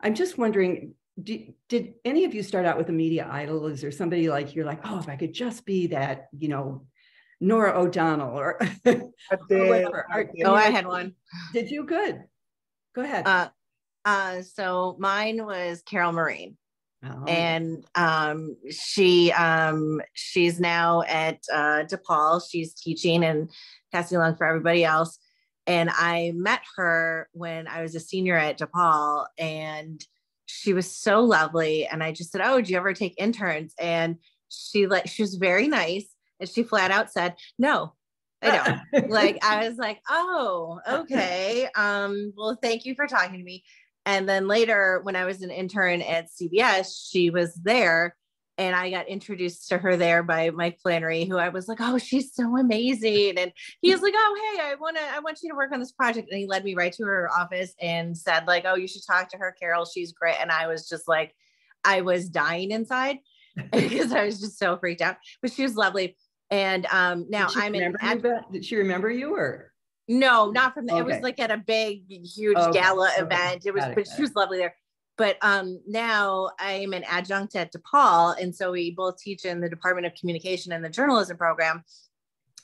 I'm just wondering, did any of you start out with a media idol? Is there somebody like, you're like, oh, if I could just be that, you know, Nora O'Donnell or, or whatever. I had one. Did you? Good. Go ahead. So mine was Carol Marine. Oh. And she's now at DePaul. She's teaching and passing along for everybody else. And I met her when I was a senior at DePaul, and she was so lovely. And I just said, "Oh, do you ever take interns?" And she was very nice, and she flat out said, "No, I don't." Like, I was like, "Oh, okay. Well, thank you for talking to me." And then later, when I was an intern at CBS, she was there, and I got introduced to her there by Mike Flannery, who I was like, "Oh, she's so amazing." And he was like, "Oh, hey, I want you to work on this project." And he led me right to her office and said, like, "Oh, you should talk to her, Carol. She's great." And I was just like, I was dying inside because I was just so freaked out. But she was lovely. And now did she remember you or? No, not from the, okay. It was like at a big, huge gala event. It was, but she was lovely there. But now I'm an adjunct at DePaul. And so we both teach in the Department of Communication and the journalism program.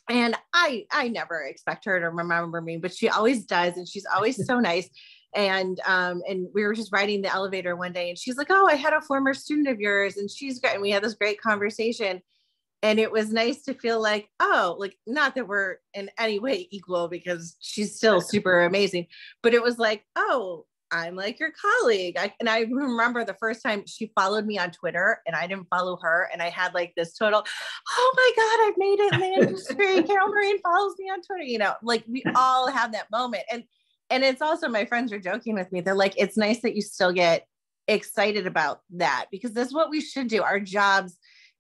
And I never expect her to remember me, but she always does. And she's always so nice. And we were just riding the elevator one day, and she's like, "Oh, I had a former student of yours, and she's great." And we had this great conversation. And it was nice to feel like, oh, like, not that we're in any way equal, because she's still super amazing, but it was like, oh, I'm like your colleague. And I remember the first time she followed me on Twitter and I didn't follow her. And I had like this total, oh my God, I've made it in the industry. Carol Marine follows me on Twitter. You know, like, we all have that moment. And it's also, my friends are joking with me. They're like, it's nice that you still get excited about that, because that's what we should do. Our jobs,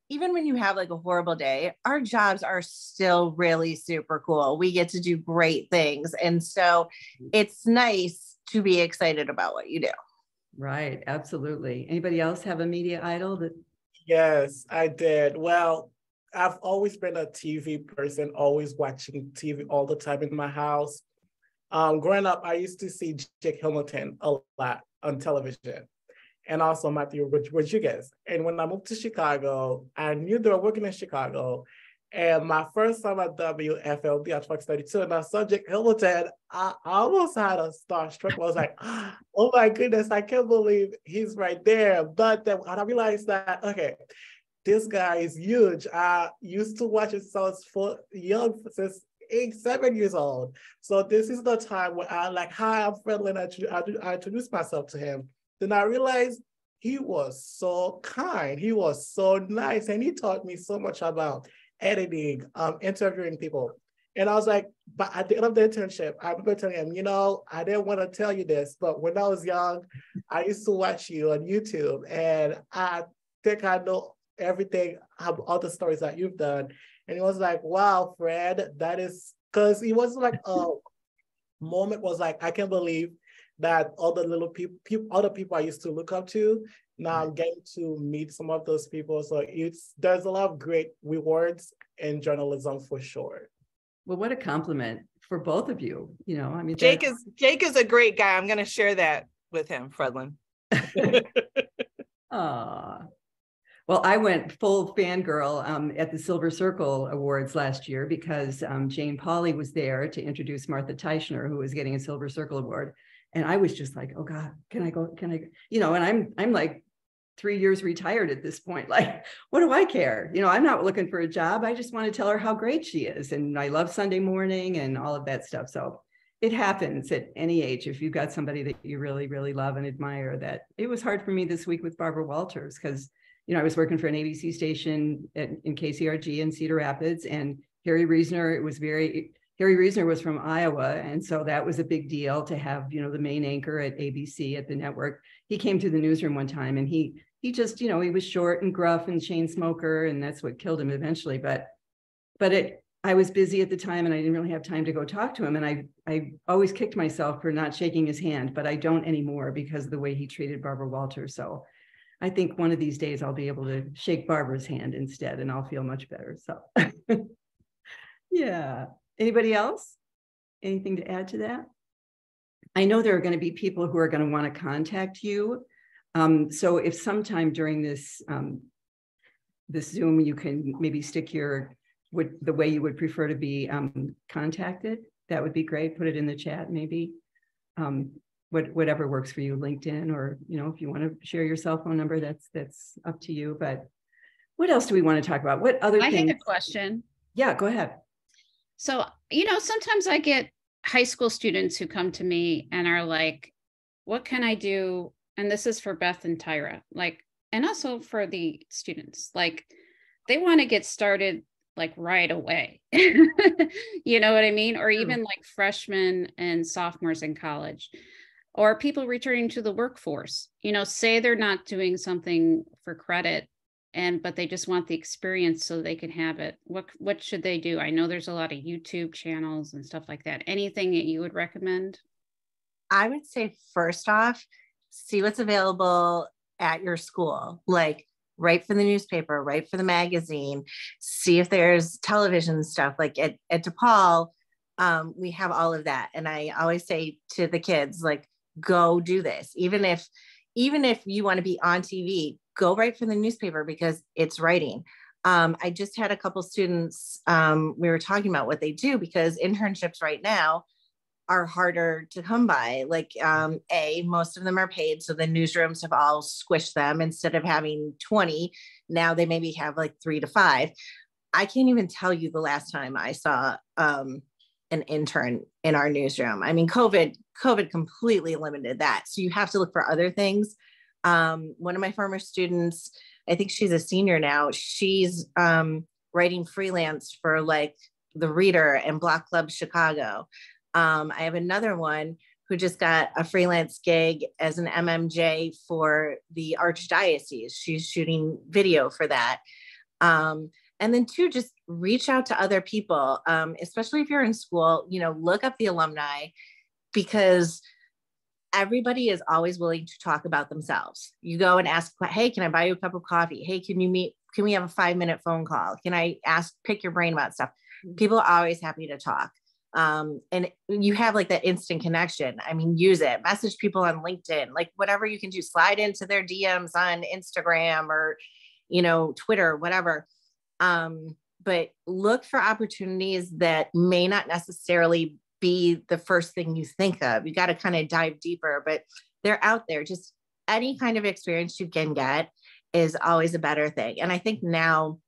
even when you have like a horrible day, our jobs are still really super cool. We get to do great things. And so it's nice to be excited about what you do. Right. Absolutely. Anybody else have a media idol that? Yes, I did. Well, I've always been a TV person, always watching TV all the time in my house. Growing up, I used to see Jake Hamilton a lot on television. And also Matthew Rodriguez. And when I moved to Chicago, I knew they were working in Chicago. And my first time at WFLD at Fox 32, and I saw Jake Hamilton, I almost had a starstruck. I was like, oh my goodness, I can't believe he's right there. But then I realized that, okay, this guy is huge. I used to watch his songs for young, since 7 years old. So this is the time where I'm like, "Hi, I'm friendly," and I introduced myself to him. Then I realized he was so kind. He was so nice. And he taught me so much about editing, interviewing people. And I was like, but at the end of the internship, I remember telling him, "You know, I didn't want to tell you this, but when I was young, I used to watch you on YouTube. And I think I know everything, all the stories that you've done." And he was like, "Wow, Fred, that is," because he was like, a moment was like, I can't believe that all the little other people I used to look up to, now I'm getting to meet some of those people. So there's a lot of great rewards in journalism for sure. Well, what a compliment for both of you. You know, I mean, Jake is a great guy. I'm going to share that with him, Fredlin. Well, I went full fangirl at the Silver Circle Awards last year because Jane Pauley was there to introduce Martha Teichner, who was getting a Silver Circle Award. And I was just like, "Oh God, can I go? Can I?" You know, and I'm like 3 years retired at this point. Like, what do I care? You know, I'm not looking for a job. I just want to tell her how great she is. And I love Sunday morning and all of that stuff. So it happens at any age. If you've got somebody that you really, really love and admire. That it was hard for me this week with Barbara Walters, because, you know, I was working for an ABC station in KCRG in Cedar Rapids, and Harry Reasoner was from Iowa. And so that was a big deal to have, you know, the main anchor at ABC at the network. He came to the newsroom one time, and he just, you know, he was short and gruff and chain smoker, and that's what killed him eventually. But I was busy at the time, and I didn't really have time to go talk to him. And I always kicked myself for not shaking his hand, but I don't anymore because of the way he treated Barbara Walters. So I think one of these days I'll be able to shake Barbara's hand instead, and I'll feel much better. So yeah. Anybody else? Anything to add to that? I know there are going to be people who are going to want to contact you. So if sometime during this this Zoom, you can maybe stick the way you would prefer to be contacted, that would be great. Put it in the chat, maybe. Whatever works for you, LinkedIn, or, you know, if you want to share your cell phone number, that's up to you. But what else do we want to talk about? What other things? I have a question. Yeah, go ahead. So, you know, sometimes I get high school students who come to me and are like, what can I do? And this is for Beth and Tyra, like, and also for the students, like, they want to get started like right away. You know what I mean? Or even like freshmen and sophomores in college, or people returning to the workforce, you know, say they're not doing something for credit, but they just want the experience so they can have it. What should they do? I know there's a lot of YouTube channels and stuff like that. Anything that you would recommend? I would say, first off, see what's available at your school. Like, write for the newspaper, write for the magazine, see if there's television stuff. Like at DePaul, we have all of that. And I always say to the kids, like, go do this. Even if you want to be on TV, go write for the newspaper, because it's writing. I just had a couple students, we were talking about what they do, because internships right now are harder to come by. Like, most of them are paid. So the newsrooms have all squished them. Instead of having 20, now they maybe have like 3 to 5. I can't even tell you the last time I saw an intern in our newsroom. I mean, COVID completely limited that. So you have to look for other things. One of my former students, I think she's a senior now, she's writing freelance for like The Reader and Block Club Chicago. I have another one who just got a freelance gig as an MMJ for the Archdiocese. She's shooting video for that. And then 2, just reach out to other people, especially if you're in school, you know, look up the alumni, because everybody is always willing to talk about themselves. You go and ask, hey, can I buy you a cup of coffee? Hey, can we have a 5-minute phone call? Can I pick your brain about stuff? People are always happy to talk. And you have like that instant connection. I mean, use it, message people on LinkedIn, like whatever you can do, slide into their DMs on Instagram or, you know, Twitter, whatever. But look for opportunities that may not necessarily be the first thing you think of. You got to kind of dive deeper, but they're out there. Just any kind of experience you can get is always a better thing. And I think now,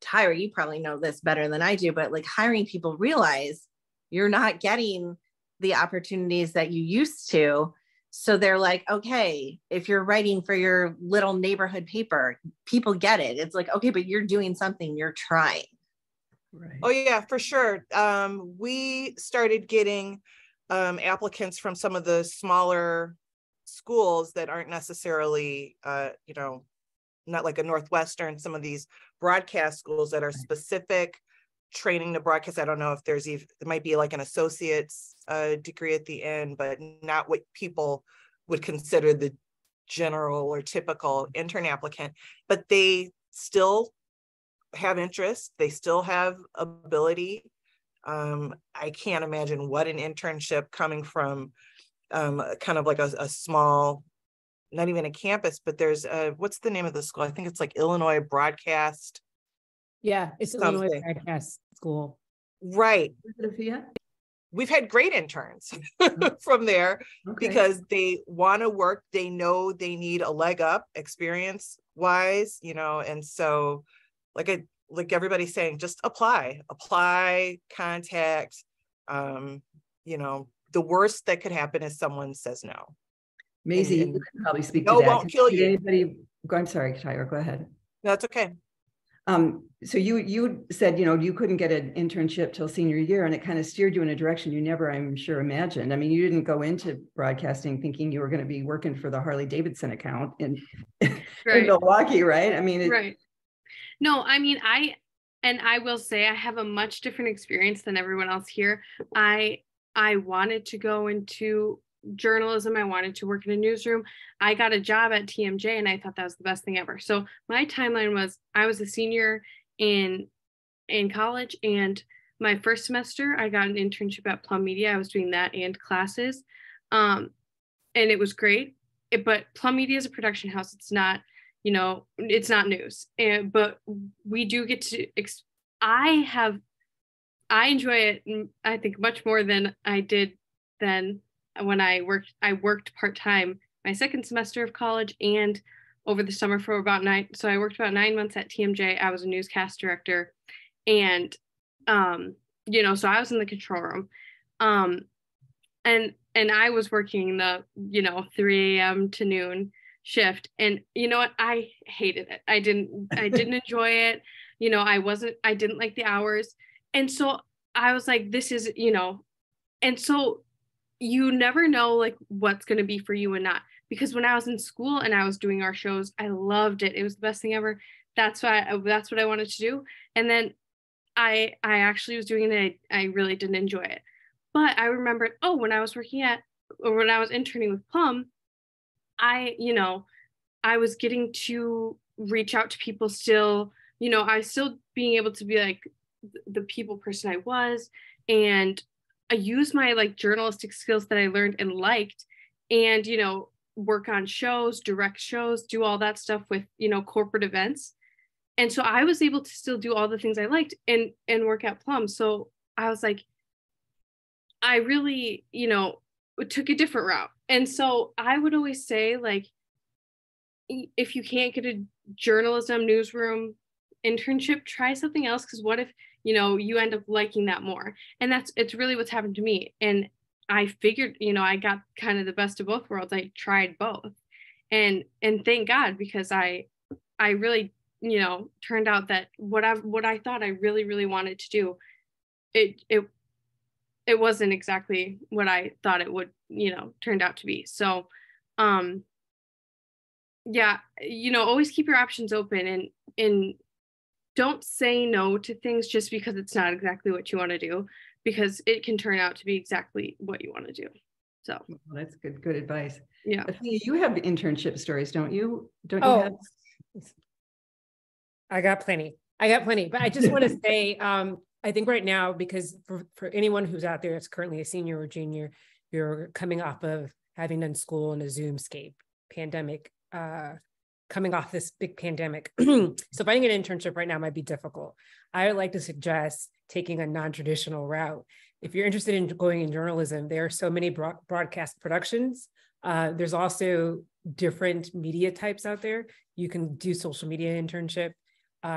Tyra, you probably know this better than I do, but like hiring people realize you're not getting the opportunities that you used to. So they're like, okay, if you're writing for your little neighborhood paper, people get it. It's like, okay, but you're doing something, you're trying. Right. Oh yeah, for sure. We started getting applicants from some of the smaller schools that aren't necessarily, you know, not like a Northwestern, some of these broadcast schools that are specific training to broadcast. I don't know if there's even, it might be like an associate's degree at the end, but not what people would consider the general or typical intern applicant, but they still have interest. They still have ability. I can't imagine what an internship coming from kind of like a small, not even a campus, but there's what's the name of the school? I think it's like Illinois Broadcast. Yeah, it's something. Illinois Broadcast School. Right. we've had great interns from there because they want to work. They know they need a leg up experience wise, you know, and so like everybody's saying, just apply, contact, you know, the worst that could happen is someone says no. Mazie, you can probably speak to no that. won't kill you. Anybody, I'm sorry, Tyra, go ahead. No, it's okay. So you said, you know, you couldn't get an internship till senior year, and it kind of steered you in a direction you never, I'm sure, imagined. I mean, you didn't go into broadcasting thinking you were going to be working for the Harley Davidson account in Milwaukee, right? I mean, right. No, I mean, I will say I have a much different experience than everyone else here. I wanted to go into journalism. I wanted to work in a newsroom. I got a job at TMJ and I thought that was the best thing ever. So my timeline was I was a senior in college, and my first semester I got an internship at Plum Media. I was doing that and classes. And it was great. But Plum Media is a production house. It's not, you know, it's not news. But we do get to I enjoy it, I think, much more than I did then when I worked part-time my second semester of college and over the summer for about 9. So I worked about 9 months at TMJ. I was a newscast director, and, you know, so I was in the control room. And I was working the, you know, 3 a.m. to noon shift. And you know what? I hated it. I didn't enjoy it. You know, I didn't like the hours. And so I was like, this is, you know, and so you never know like what's going to be for you and not, because when I was in school and I was doing our shows, I loved it. It was the best thing ever. That's what I wanted to do. And then I actually was doing it. I really didn't enjoy it. But I remembered, when I was interning with Plum, I was getting to reach out to people still, you know, I was still being able to be like the people person I was. And I used my like journalistic skills that I learned and liked, and, you know, work on shows, direct shows, do all that stuff with, you know, corporate events. And so I was able to still do all the things I liked and work at Plum. So I was like, I really, you know, took a different route. And so I would always say, like, if you can't get a journalism newsroom internship, try something else. Because what if, you know, you end up liking that more? And it's really what's happened to me. And I figured, you know, I got kind of the best of both worlds. I tried both, and thank God, because I really, you know, turned out that what I thought I really, really wanted to do, it wasn't exactly what I thought it would, you know, turned out to be. So, yeah, you know, always keep your options open, and don't say no to things just because it's not exactly what you want to do, because it can turn out to be exactly what you want to do. So well, that's good advice. Yeah. Athena, you have internship stories, don't you? Don't you have? I got plenty, but I just want to say, I think right now, because for anyone who's out there that's currently a senior or junior, you're coming off of having done school in a Zoomscape pandemic, coming off this big pandemic. So finding an internship right now might be difficult. I would like to suggest taking a non-traditional route. If you're interested in going in journalism, there are so many broadcast productions. There's also different media types out there. You can do social media internship.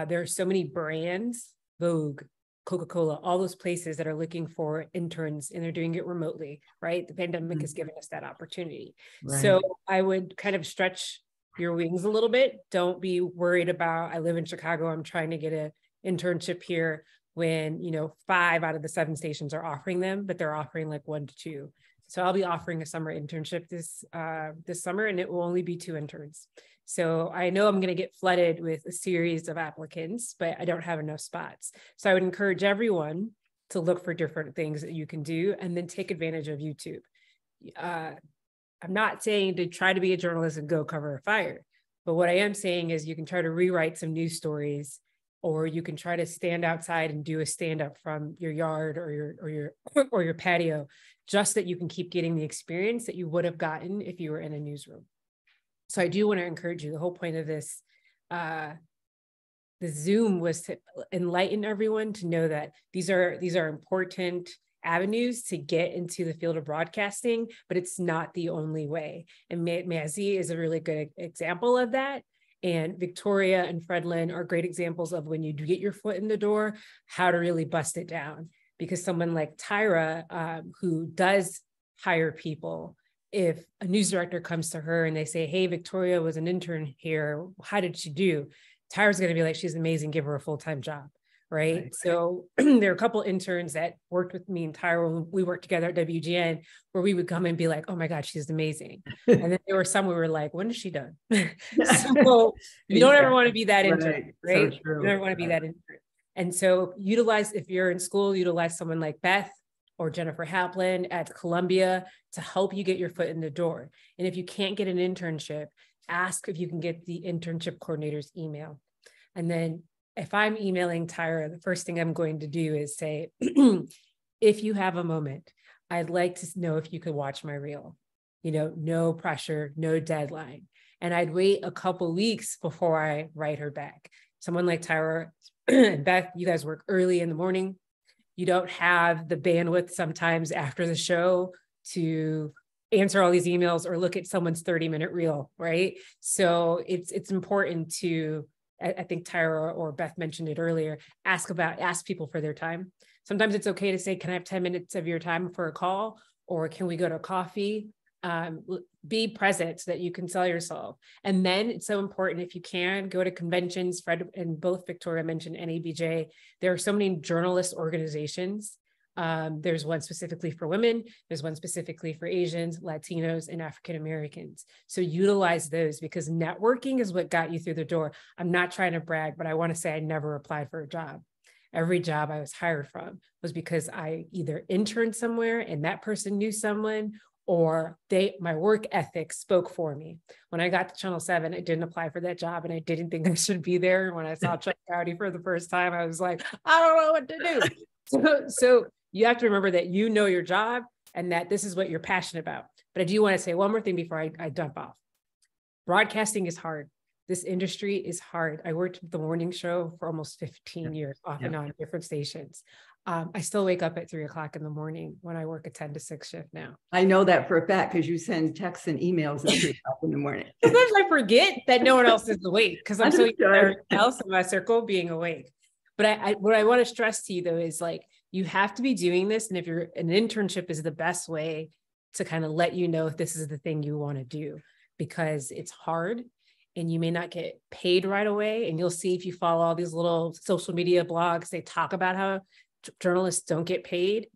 There are so many brands, Vogue, Coca-Cola, all those places that are looking for interns, and they're doing it remotely, right? The pandemic has given us that opportunity. Right. So I would kind of stretch your wings a little bit. Don't be worried about, I live in Chicago, I'm trying to get an internship here, when, you know, 5 out of the 7 stations are offering them, but they're offering like 1 to 2. So I'll be offering a summer internship this summer, and it will only be 2 interns. So I know I'm going to get flooded with a series of applicants, but I don't have enough spots. So I would encourage everyone to look for different things that you can do, and then take advantage of YouTube. I'm not saying to try to be a journalist and go cover a fire, but what I am saying is you can try to rewrite some news stories, or you can try to stand outside and do a stand-up from your yard or your patio, just that you can keep getting the experience that you would have gotten if you were in a newsroom. So I do want to encourage you. The whole point of this, the Zoom, was to enlighten everyone to know that these are important avenues to get into the field of broadcasting, but it's not the only way. And MAZIE is a really good example of that. And Victoria and Fredlin are great examples of when you do get your foot in the door, how to really bust it down. Because someone like Tyra, who does hire people, if a news director comes to her and they say, hey, Victoria was an intern here, how did she do? Tyra's going to be like, she's amazing, give her a full-time job, right? So there are a couple interns that worked with me and Tyra when we worked together at WGN, where we would come and be like, oh my God, she's amazing. And then there were some we were like, when is she done? So you don't ever want to be that intern, right? So you don't want to be that intern. And so utilize, if you're in school, utilize someone like Beth or Jennifer Haplin at Columbia to help you get your foot in the door. And if you can't get an internship, ask if you can get the internship coordinator's email. And then if I'm emailing Tyra, the first thing I'm going to do is say, if you have a moment, I'd like to know if you could watch my reel. You know, no pressure, no deadline. And I'd wait a couple weeks before I write her back. Someone like Tyra and Beth, you guys work early in the morning. You don't have the bandwidth sometimes after the show to answer all these emails or look at someone's 30-minute reel, right? So it's important to, I think Tyra or Beth mentioned it earlier, ask people for their time. Sometimes it's okay to say, can I have 10 minutes of your time for a call? Or can we go to coffee? Be present so that you can sell yourself. And then it's so important, if you can, go to conventions. Fred and both Victoria mentioned NABJ. There are so many journalist organizations. There's one specifically for women. There's one specifically for Asians, Latinos, and African Americans. So utilize those, because networking is what got you through the door. I'm not trying to brag, but I want to say I never applied for a job. Every job I was hired from was because I either interned somewhere and that person knew someone, or my work ethic spoke for me. When I got to Channel 7, I didn't apply for that job and I didn't think I should be there. When I saw Chuck Cowdy for the first time, I was like, I don't know what to do. So you have to remember that you know your job and that this is what you're passionate about. But I do want to say one more thing before I dump off. Broadcasting is hard. This industry is hard. I worked with the morning show for almost 15 years, off and on different stations. I still wake up at 3 o'clock in the morning when I work a 10 to 6 shift now. I know that for a fact because you send texts and emails at 3 o'clock in the morning. Sometimes I forget that no one else is awake because I'm so used to everyone else in my circle being awake. But what I want to stress to you though is like, you have to be doing this. And if you're an internship is the best way to kind of let you know if this is the thing you want to do, because it's hard and you may not get paid right away. And you'll see if you follow all these little social media blogs, they talk about how journalists don't get paid.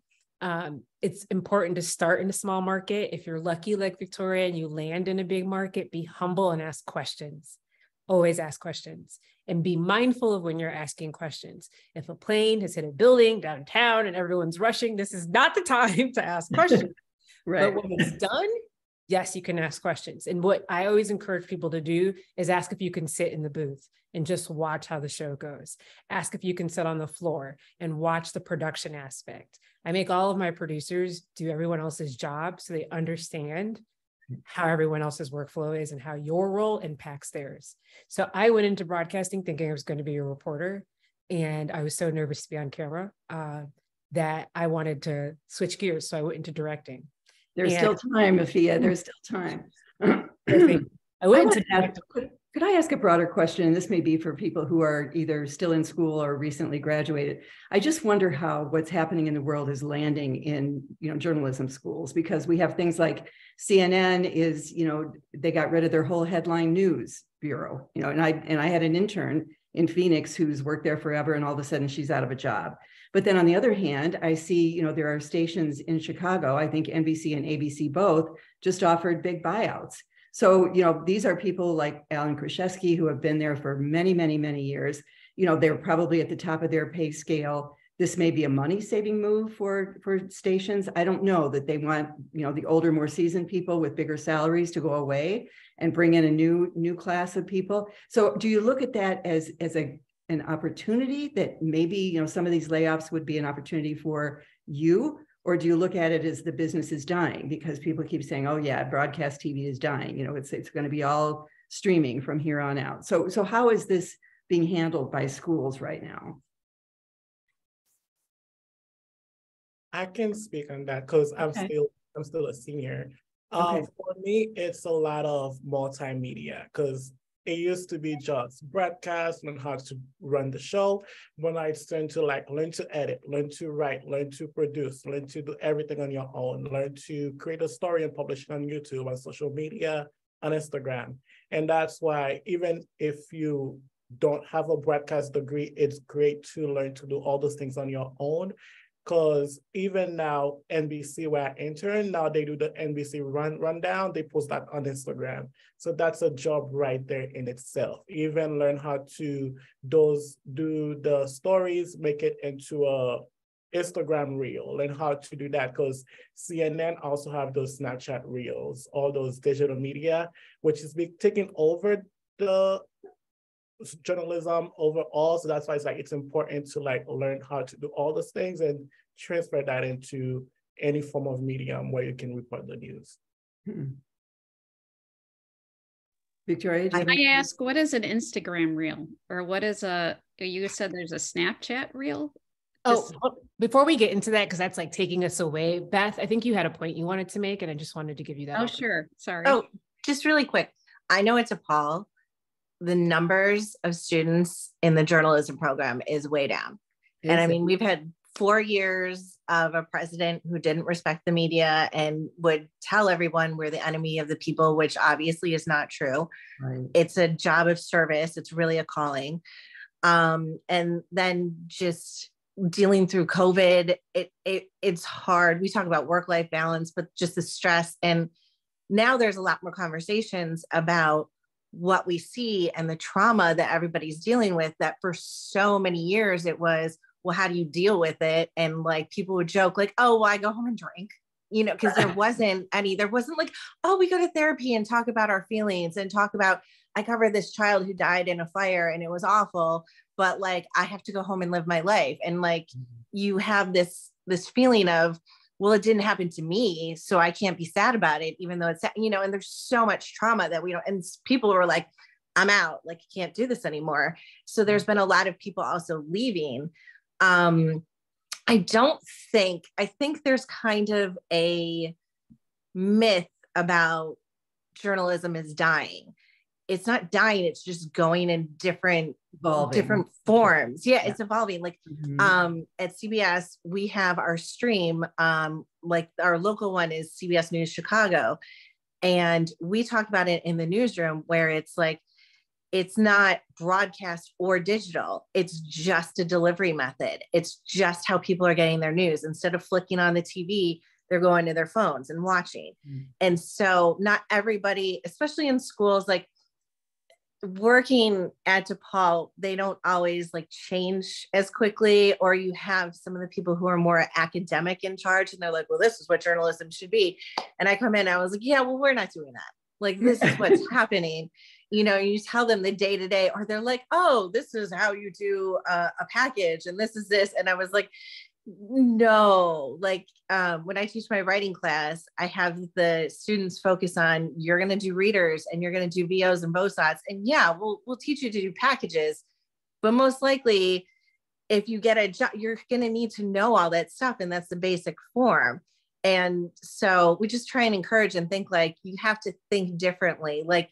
It's important to start in a small market. If you're lucky like Victoria and you land in a big market, be humble and ask questions. Always ask questions and be mindful of when you're asking questions. If a plane has hit a building downtown and everyone's rushing, this is not the time to ask questions. Right. But when it's done, yes, you can ask questions. And what I always encourage people to do is ask if you can sit in the booth and just watch how the show goes. Ask if you can sit on the floor and watch the production aspect. I make all of my producers do everyone else's job so they understand how everyone else's workflow is and how your role impacts theirs. So I went into broadcasting thinking I was going to be a reporter, and I was so nervous to be on camera that I wanted to switch gears. So I went into directing. There's still time, Afia. There's still time. Could I ask a broader question? And this may be for people who are either still in school or recently graduated. I just wonder how what's happening in the world is landing in, journalism schools, because we have things like CNN is, they got rid of their whole headline news bureau, and I had an intern in Phoenix who's worked there forever, and all of a sudden she's out of a job. But then on the other hand, I see, there are stations in Chicago, I think NBC and ABC both just offered big buyouts. So, these are people like Alan Krzyzewski who have been there for many, many, many years. They're probably at the top of their pay scale. This may be a money-saving move for stations. I don't know that they want, the older, more seasoned people with bigger salaries to go away and bring in a new class of people. So do you look at that as an opportunity that maybe, some of these layoffs would be an opportunity for you? Or do you look at it as the business is dying because people keep saying, oh yeah, broadcast TV is dying. It's going to be all streaming from here on out. So how is this being handled by schools right now? I can speak on that because I'm still a senior. For me, it's a lot of multimedia because it used to be just broadcast, learn how to run the show. But now it's turned to like learn to edit, learn to write, learn to produce, learn to do everything on your own, learn to create a story and publish it on YouTube, on social media, on Instagram. And that's why even if you don't have a broadcast degree, it's great to learn to do all those things on your own. Because even now, NBC, where I intern, now they do the NBC rundown, they post that on Instagram. So that's a job right there in itself. Even learn how to do the stories, make it into a Instagram reel, learn how to do that, because CNN also have those Snapchat reels, all those digital media, which is taking over the journalism overall. So that's why it's like it's important to like learn how to do all those things and transfer that into any form of medium where you can report the news. Victoria, do you I ask, what is an Instagram reel, or what is you said there's a Snapchat reel? Before we get into that, because that's like taking us away, Beth, I think you had a point you wanted to make, and I just wanted to give you that. Oh, sure. Sorry. Oh, just really quick. I know it's a poll. The numbers of students in the journalism program is way down. And I mean, we've had 4 years of a president who didn't respect the media and would tell everyone we're the enemy of the people, which obviously is not true. Right. It's a job of service. It's really a calling. And then just dealing through COVID, it's hard. We talk about work-life balance, but just the stress. And now there's a lot more conversations about what we see and the trauma that everybody's dealing with, that for so many years it was, well, how do you deal with it? And like people would joke like, oh, well, I go home and drink, you know, because there wasn't like, oh, we go to therapy and talk about our feelings and talk about, I covered this child who died in a fire and it was awful, but like, I have to go home and live my life. And like, you have this feeling of, well, it didn't happen to me, so I can't be sad about it, even though it's, you know, and there's so much trauma that we don't, and people were like, I'm out, like, I can't do this anymore. So there's been a lot of people also leaving. I think there's kind of a myth about journalism is dying. It's not dying, it's just going in different forms. Yeah, it's evolving. Like at CBS, we have our stream, like our local one is CBS News Chicago. And we talk about it in the newsroom where it's like, it's not broadcast or digital. It's just a delivery method. It's just how people are getting their news. Instead of flicking on the TV, they're going to their phones and watching. And so not everybody, especially in schools, like working at DePaul, they don't always like change as quickly, or you have some of the people who are more academic in charge and they're like, well, this is what journalism should be. And I come in, I was like, yeah, well, we're not doing that. Like, this is what's happening. You know, you tell them the day to day, or they're like, oh, this is how you do a package. And this is this. And I was like, no, like when I teach my writing class, I have the students focus on, you're going to do readers and you're going to do VOs and BOSOTs. And yeah, we'll teach you to do packages, but most likely if you get a job, you're going to need to know all that stuff. And that's the basic form. And so we just try and encourage and think like, you have to think differently. Like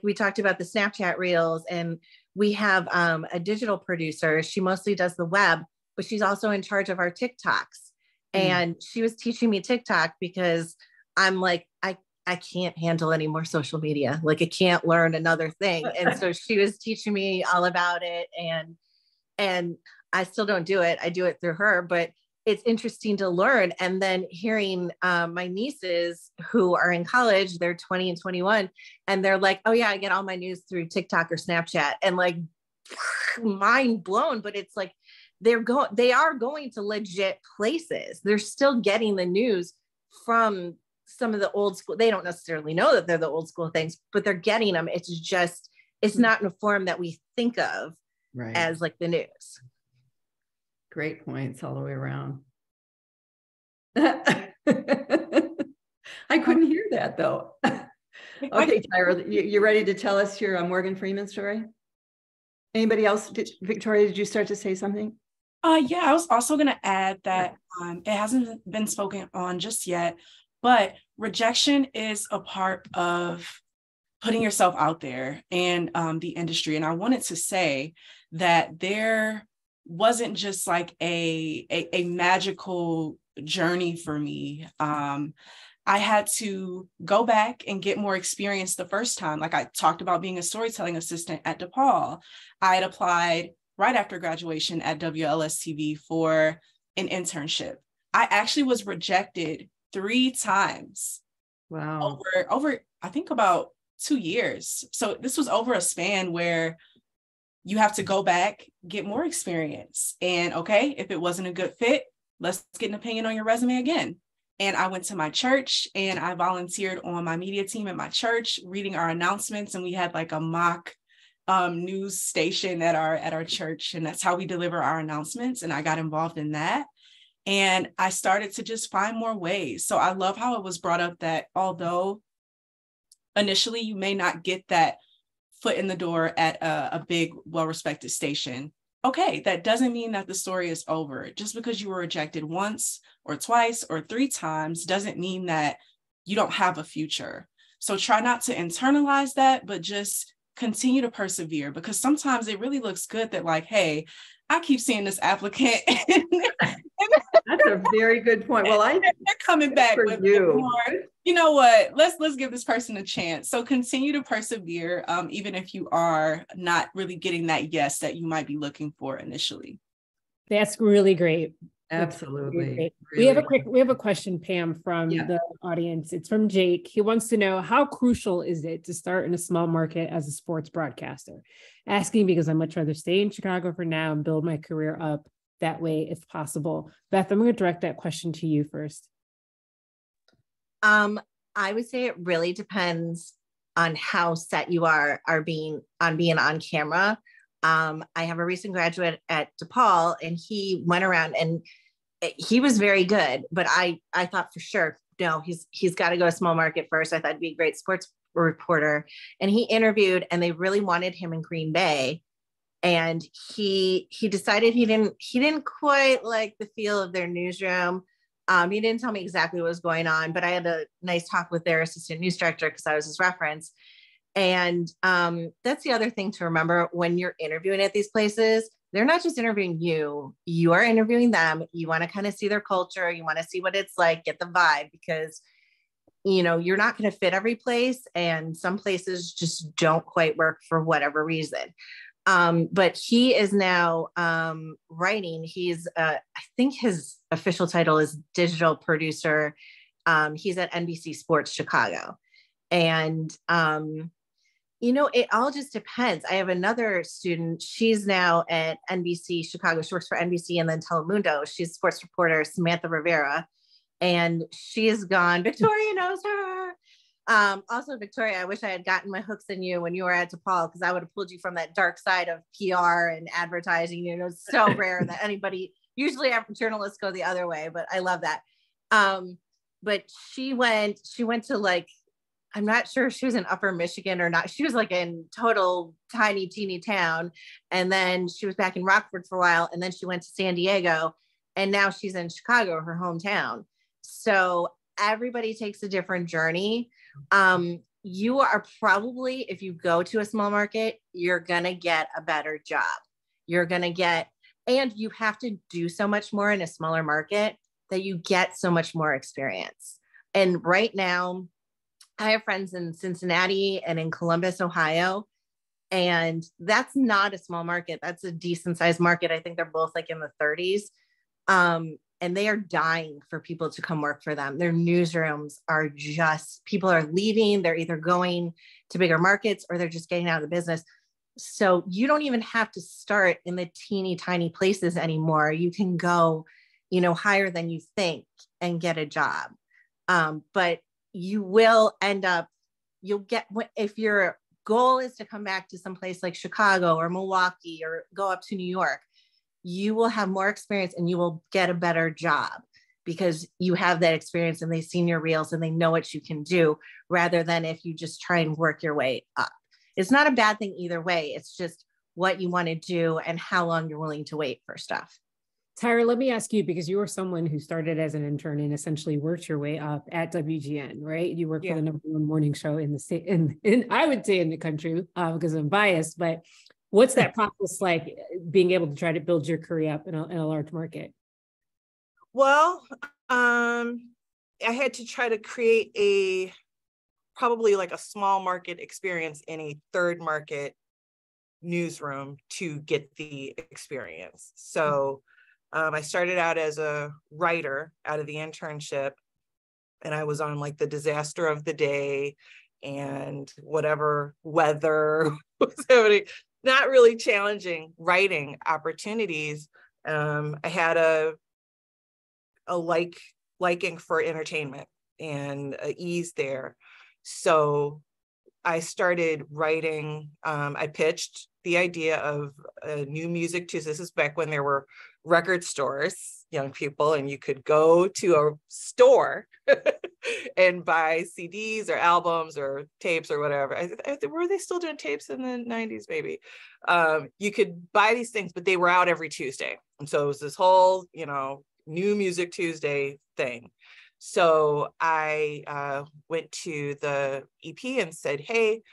we talked about the Snapchat reels, and we have a digital producer. She mostly does the web, but she's also in charge of our TikToks. And she was teaching me TikTok because I'm like, I can't handle any more social media. Like I can't learn another thing. And so she was teaching me all about it. And I still don't do it. I do it through her, but it's interesting to learn. And then hearing my nieces who are in college, they're 20 and 21, and they're like, oh yeah, I get all my news through TikTok or Snapchat, and like mind blown. But it's like, they are going to legit places. They're still getting the news from some of the old school. They don't necessarily know that they're the old school things, but they're getting them. It's just, it's not in a form that we think of as like the news. Great points all the way around. I couldn't hear that though. Okay, Tyra, you ready to tell us your Morgan Freeman story? Anybody else? Victoria, did you start to say something? Yeah, I was also going to add that it hasn't been spoken on just yet, but rejection is a part of putting yourself out there and the industry. And I wanted to say that there wasn't just like a magical journey for me. I had to go back and get more experience the first time. Like I talked about being a storytelling assistant at DePaul. I had applied right after graduation at WLS-TV for an internship. I actually was rejected 3 times. Wow. Over I think about 2 years. So this was over a span where you have to go back, get more experience. And okay, if it wasn't a good fit, let's get an opinion on your resume again. And I went to my church and I volunteered on my media team at my church, reading our announcements. And we had like a mock news station at our church. And that's how we deliver our announcements. And I got involved in that. And I started to just find more ways. So I love how it was brought up that although initially you may not get that foot in the door at a big, well-respected station, okay, that doesn't mean that the story is over. Just because you were rejected once or twice or 3 times doesn't mean that you don't have a future. So try not to internalize that, but just continue to persevere, because sometimes it really looks good that like, hey, I keep seeing this applicant. That's a very good point. Well, they're coming back with more, you know what, let's give this person a chance. So continue to persevere, even if you are not really getting that yes that you might be looking for initially. That's really great. Absolutely. Really great. Really. We have a question, Pam, from the audience. It's from Jake. He wants to know, how crucial is it to start in a small market as a sports broadcaster? Asking because I'd much rather stay in Chicago for now and build my career up that way if possible. Beth, I'm going to direct that question to you first. I would say it really depends on how set you are being on camera. I have a recent graduate at DePaul, and he went around and he was very good, but I thought for sure, no, he's got to go to small market first. I thought he'd be a great sports reporter, and he interviewed, and they really wanted him in Green Bay. And he decided he didn't quite like the feel of their newsroom. He didn't tell me exactly what was going on, but I had a nice talk with their assistant news director because I was his reference. And that's the other thing to remember when you're interviewing at these places. They're not just interviewing you, you are interviewing them. You want to kind of see their culture. You want to see what it's like, get the vibe, because, you know, you're not going to fit every place. And some places just don't quite work for whatever reason. But he is now writing. He's, I think his official title is digital producer. He's at NBC Sports Chicago. And, you know, it all just depends. I have another student. She's now at NBC Chicago. She works for NBC and then Telemundo. She's a sports reporter, Samantha Rivera. And she is gone. Victoria knows her. Also, Victoria, I wish I had gotten my hooks in you when you were at DePaul, because I would have pulled you from that dark side of PR and advertising. You know, it's so rare that anybody, usually journalists go the other way, but I love that. But she went to like, I'm not sure if she was in Upper Michigan or not. She was like in total tiny, teeny town. And then she was back in Rockford for a while. And then she went to San Diego. And now she's in Chicago, her hometown. So everybody takes a different journey. You are probably, if you go to a small market, you're going to get a better job. You're going to get, and you have to do so much more in a smaller market that you get so much more experience. And right now, I have friends in Cincinnati and in Columbus, Ohio, and that's not a small market. That's a decent sized market. I think they're both like in the 30s. And they are dying for people to come work for them. Their newsrooms are just, people are leaving. They're either going to bigger markets or they're just getting out of the business. So you don't even have to start in the teeny tiny places anymore. You can go, you know, higher than you think and get a job. But you will end up, you'll get, if your goal is to come back to some place like Chicago or Milwaukee or go up to New York, you will have more experience and you will get a better job because you have that experience and they've seen your reels and they know what you can do, rather than if you just try and work your way up. It's not a bad thing either way. It's just what you want to do and how long you're willing to wait for stuff. Tyra, let me ask you, because you were someone who started as an intern and essentially worked your way up at WGN, right? You worked for the #1 morning show in the state, in I would say in the country, because I'm biased, but what's that process like, being able to try to build your career up in a large market? Well, I had to try to create probably like a small market experience in a third market newsroom to get the experience. So I started out as a writer out of the internship, and I was on like the disaster of the day and whatever weather was happening, not really challenging writing opportunities. I had a liking for entertainment and ease there. So I started writing, I pitched the idea of a new music Tuesday. This is back when there were record stores, young people, and you could go to a store and buy CDs or albums or tapes or whatever. Were they still doing tapes in the 90s? Maybe. You could buy these things, but they were out every Tuesday. And so it was this whole, New Music Tuesday thing. So I went to the EP and said, hey,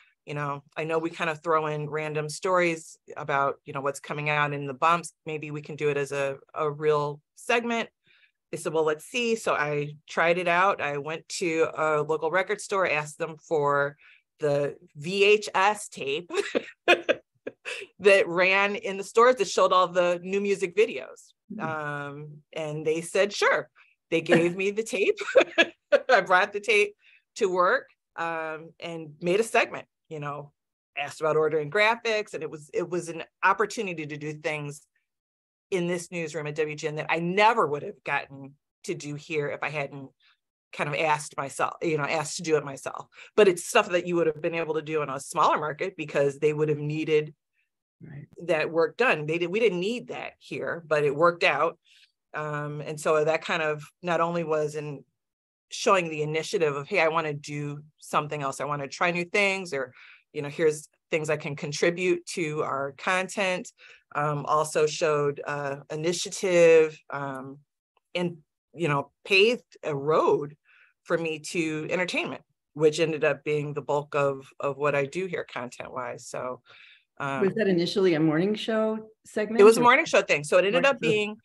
I know we kind of throw in random stories about, what's coming out in the bumps. Maybe we can do it as a real segment. They said, well, let's see. So I tried it out. I went to a local record store, asked them for the VHS tape that ran in the stores that showed all the new music videos. And they said, sure. They gave me the tape. I brought the tape to work and made a segment, asked about ordering graphics. And it was an opportunity to do things in this newsroom at WGN that I never would have gotten to do here if I hadn't kind of asked to do it myself. But it's stuff that you would have been able to do in a smaller market because they would have needed that work done. We didn't need that here, but it worked out. And so that kind of not only was in showing the initiative of, hey, I want to do something else. I want to try new things, or, here's things I can contribute to our content. Also showed initiative and, paved a road for me to entertainment, which ended up being the bulk of what I do here content wise. So was that initially a morning show segment? It was a morning show thing. So it ended up being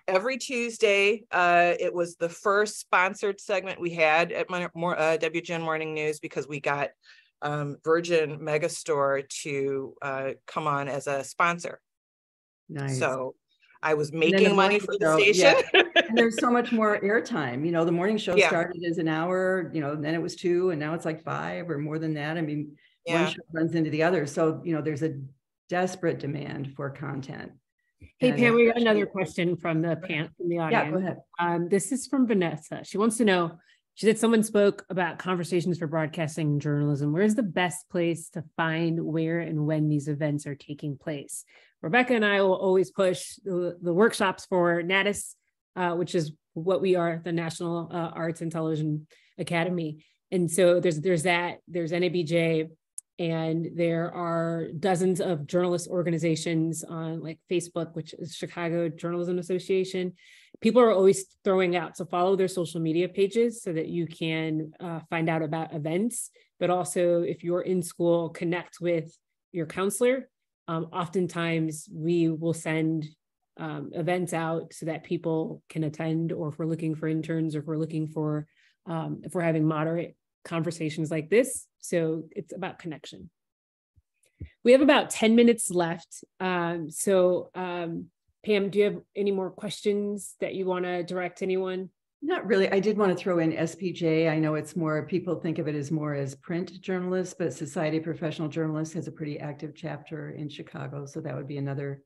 every Tuesday. It was the first sponsored segment we had at WGN Morning News because we got Virgin Megastore to come on as a sponsor. Nice. So I was making money for the station. And there's so much more airtime. The morning show started as an hour, then it was 2, and now it's like 5 or more than that. I mean, one show runs into the other. So, there's a desperate demand for content. Hey, Pam, we got another question from the audience. Yeah, go ahead. This is from Vanessa. She wants to know, she said someone spoke about conversations for broadcasting and journalism. Where's the best place to find where and when these events are taking place? Rebecca and I will always push the workshops for NATAS, which is what we are, the National Arts and Television Academy. And so there's that, there's NABJ, and there are dozens of journalist organizations on like Facebook, which is Chicago Journalism Association. People are always throwing out, so follow their social media pages so that you can find out about events, but also if you're in school, connect with your counselor. Oftentimes we will send events out so that people can attend, or if we're looking for interns, or if we're looking for, if we're having moderate conversations like this. So it's about connection. We have about 10 minutes left. Pam, do you have any more questions that you want to direct anyone? Not really. I did want to throw in SPJ. I know it's more, people think of it as more as print journalists, but Society of Professional Journalists has a pretty active chapter in Chicago. So that would be another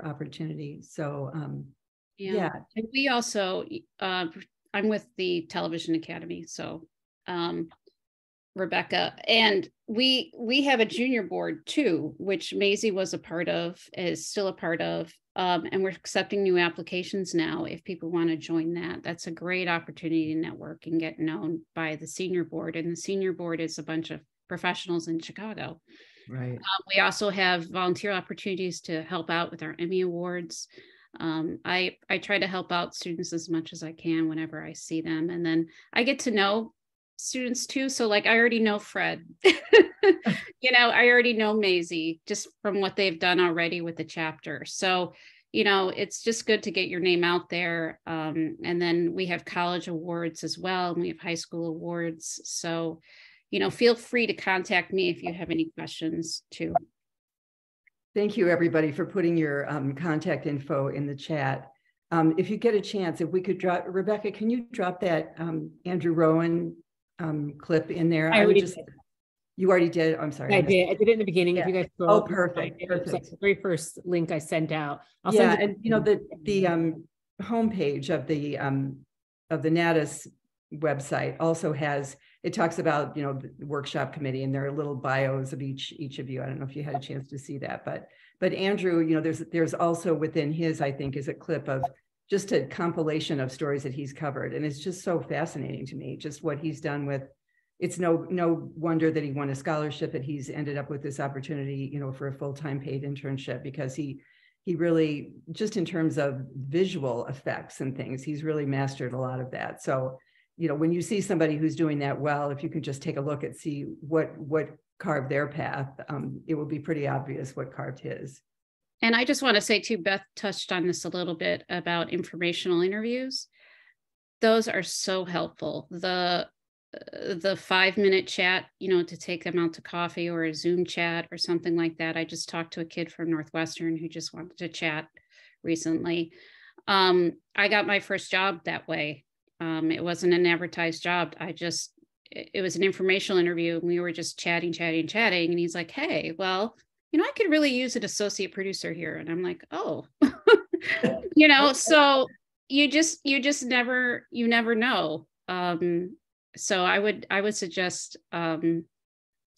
opportunity. So And we also, I'm with the Television Academy. So Rebecca, and we have a junior board too, which MAZIE was a part of, is still a part of, and we're accepting new applications now. If people want to join that, that's a great opportunity to network and get known by the senior board. And the senior board is a bunch of professionals in Chicago. Right. We also have volunteer opportunities to help out with our Emmy Awards. I try to help out students as much as I can whenever I see them. And then I get to know students too. So like, I already know Fred, I already know MAZIE just from what they've done already with the chapter. So, it's just good to get your name out there. And then we have college awards as well. And we have high school awards. So, feel free to contact me if you have any questions too. Thank you, everybody, for putting your contact info in the chat. If you get a chance, if we could drop, Rebecca, can you drop that Andrew Rowan clip in there? You already did. I'm sorry. I did it in the beginning. Yeah. If you guys go, perfect. It's like the very first link I sent out. And the homepage of the NATAS website also has, it talks about the workshop committee, and there are little bios of each of you. I don't know if you had a chance to see that, but Andrew, there's also within his, I think, is a clip of just a compilation of stories that he's covered, and it's just so fascinating to me, just what he's done with. It's no wonder that he won a scholarship, that he's ended up with this opportunity, for a full-time paid internship, because he really, just in terms of visual effects and things, he's really mastered a lot of that. So, when you see somebody who's doing that well, if you can just take a look and see what carved their path, it will be pretty obvious what carved his. And I just want to say too, Beth touched on this a little bit about informational interviews. Those are so helpful. The 5-minute chat, to take them out to coffee, or a Zoom chat or something like that. I just talked to a kid from Northwestern who just wanted to chat recently. I got my first job that way. It wasn't an advertised job. It was an informational interview, and we were just chatting. And he's like, hey, well, I could really use an associate producer here. And I'm like, oh, so you just never know. So I would suggest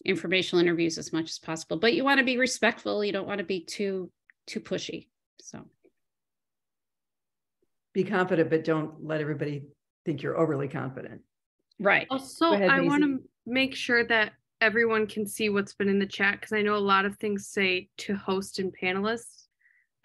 informational interviews as much as possible, but you want to be respectful. You don't want to be too pushy. So be confident, but don't let everybody think you're overly confident. Right. Also, I want to make sure that everyone can see what's been in the chat, because I know a lot of things say to host and panelists.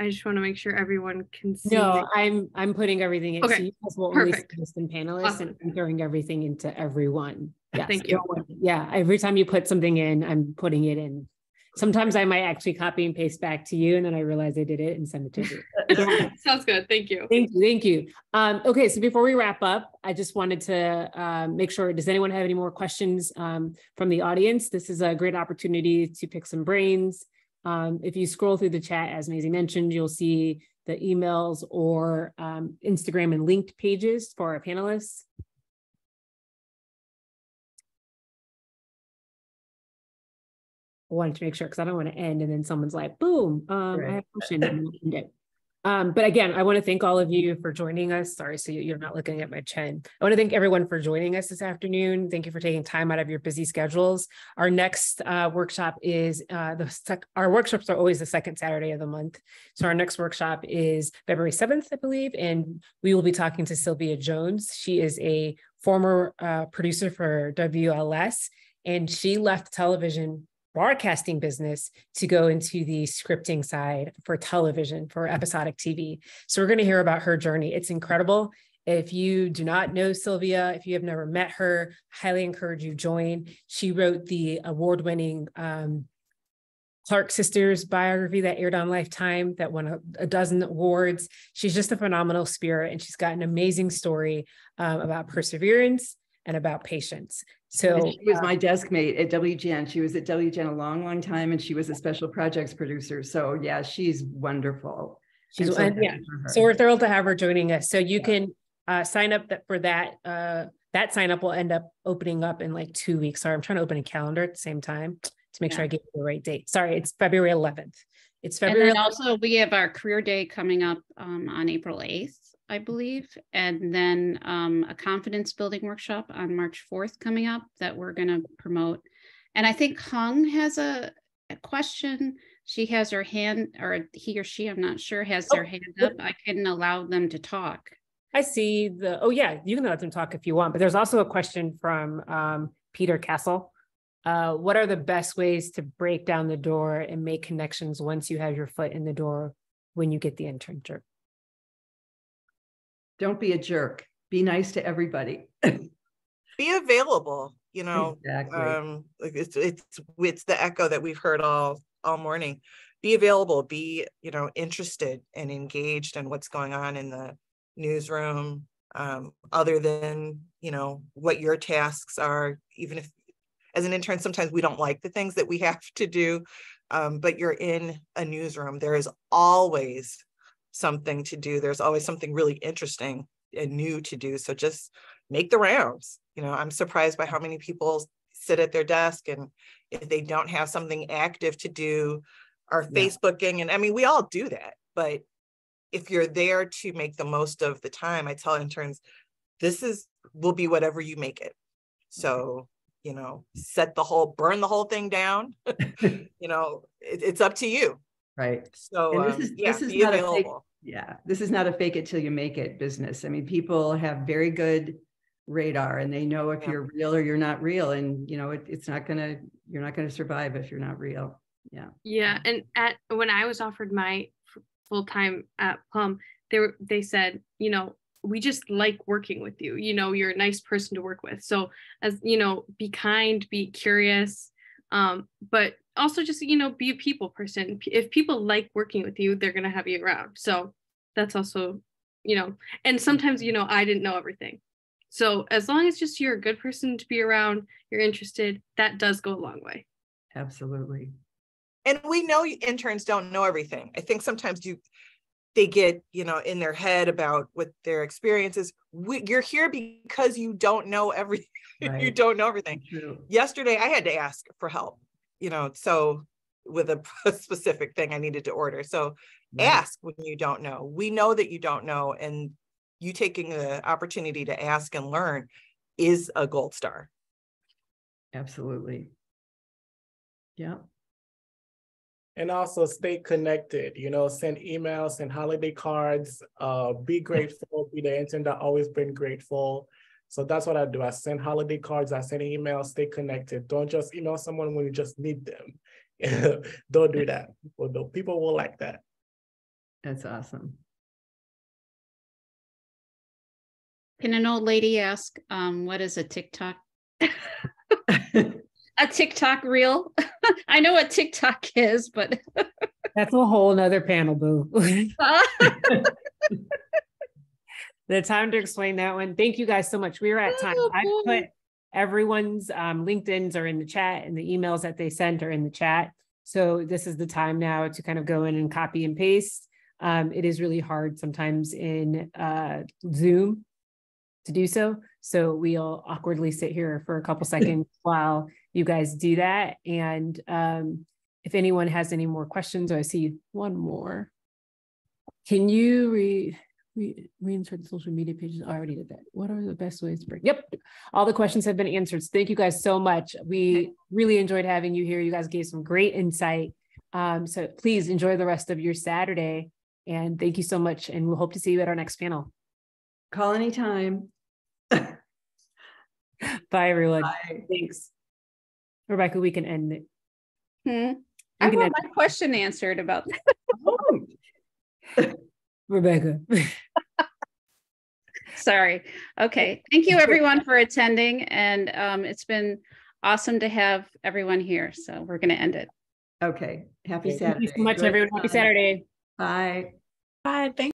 I just want to make sure everyone can see. No, I'm putting everything in. Okay. So you guys will only see host and panelists, awesome. And I'm throwing everything into everyone. Yes. Thank you. Yeah. Every time you put something in, I'm putting it in. Sometimes I might actually copy and paste back to you, and then I realize I did it and send it to you. Yeah. Sounds good. Thank you. Thank you. Okay, so before we wrap up, I just wanted to make sure, does anyone have any more questions from the audience? This is a great opportunity to pick some brains. If you scroll through the chat, as MAZIE mentioned, you'll see the emails or Instagram and linked pages for our panelists. I wanted to make sure, because I don't want to end and then someone's like, boom, right. I have a question. But again, I want to thank all of you for joining us. Sorry, so you're not looking at my chin. I want to thank everyone for joining us this afternoon. Thank you for taking time out of your busy schedules. Our next workshop is, our workshops are always the second Saturday of the month. So our next workshop is February 7th, I believe, and we will be talking to Sylvia Jones. She is a former producer for WLS, and she left television broadcasting business to go into the scripting side for television, for episodic TV. So we're going to hear about her journey. It's incredible. If you do not know Sylvia, if you have never met her, highly encourage you join. She wrote the award-winning Clark Sisters biography that aired on Lifetime that won a dozen awards. She's just a phenomenal spirit, and she's got an amazing story about perseverance and about patience. So she was my desk mate at WGN. She was at WGN a long, long time, and she was a special projects producer. So yeah, she's wonderful. So we're thrilled to have her joining us. So you can sign up for that. That sign up will end up opening up in like 2 weeks. Sorry, I'm trying to open a calendar at the same time to make sure I get the right date. Sorry, it's February 11th. It's February. And then also we have our career day coming up on April 8th. I believe, and then a confidence building workshop on March 4th coming up that we're going to promote. And I think Hung has a question. She has her hand, or he or she, I'm not sure, has their hand up. I can allow them to talk. I see yeah, you can let them talk if you want, but there's also a question from Peter Castle. What are the best ways to break down the door and make connections once you have your foot in the door when you get the internship? Don't be a jerk. Be nice to everybody. Be available, you know. Exactly. It's the echo that we've heard all morning. Be available, be, you know, interested and engaged in what's going on in the newsroom, other than, you know, what your tasks are. Even if as an intern, sometimes we don't like the things that we have to do, but you're in a newsroom. There is always something to do. There's always something really interesting and new to do. So just make the rounds. You know, I'm surprised by how many people sit at their desk, and if they don't have something active to do, are Facebooking. And I mean, we all do that, but if you're there to make the most of the time, I tell interns, will be whatever you make it. So, you know, burn the whole thing down. You know, it's up to you. Right. So this is be not available. This is not a fake it till you make it business. I mean, people have very good radar, and they know if you're real or you're not real. And, you know, you're not gonna survive if you're not real. Yeah. Yeah. And when I was offered my full-time at Plum, they said, you know, we just like working with you. You know, you're a nice person to work with. So, as you know, be kind, be curious, but also just, you know, be a people person. If people like working with you, they're going to have you around. So that's also, you know, and sometimes, you know, I didn't know everything. So as long as just you're a good person to be around, you're interested, that does go a long way. Absolutely. And we know interns don't know everything. I think sometimes they get, you know, in their head about what their experience is. You're here because you don't know everything. Right. You don't know everything. True. Yesterday, I had to ask for help, you know, so with a specific thing I needed to order. So ask when you don't know. We know that you don't know, and you taking the opportunity to ask and learn is a gold star. Absolutely. Yeah. And also stay connected, you know, send emails, send holiday cards, be grateful, be the intern that always been grateful. So that's what I do. I send holiday cards, I send emails, stay connected. Don't just email someone when you just need them. Don't do that. People will like that. That's awesome. Can an old lady ask, what is a TikTok? A TikTok reel? I know what TikTok is, but that's a whole nother panel, boo. The time to explain that one. Thank you guys so much. We are at time. I put everyone's LinkedIn's are in the chat, and the emails that they sent are in the chat. So this is the time now to kind of go in and copy and paste. It is really hard sometimes in Zoom to do so. So we'll awkwardly sit here for a couple seconds while you guys do that. And if anyone has any more questions, I see one more. Can you reinsert the social media pages? I already did that. What are the best ways to bring? Yep. All the questions have been answered. So thank you guys so much. We really enjoyed having you here. You guys gave some great insight. So please enjoy the rest of your Saturday. And thank you so much. And we'll hope to see you at our next panel. Call anytime. Bye, everyone. Bye. Thanks. Rebecca, we can end it. I want my question answered about that. Rebecca. Sorry. Okay. Thank you, everyone, for attending. And it's been awesome to have everyone here. So we're going to end it. Okay. Happy Saturday. Thank you so much, everyone. Happy Saturday. Bye. Bye. Thank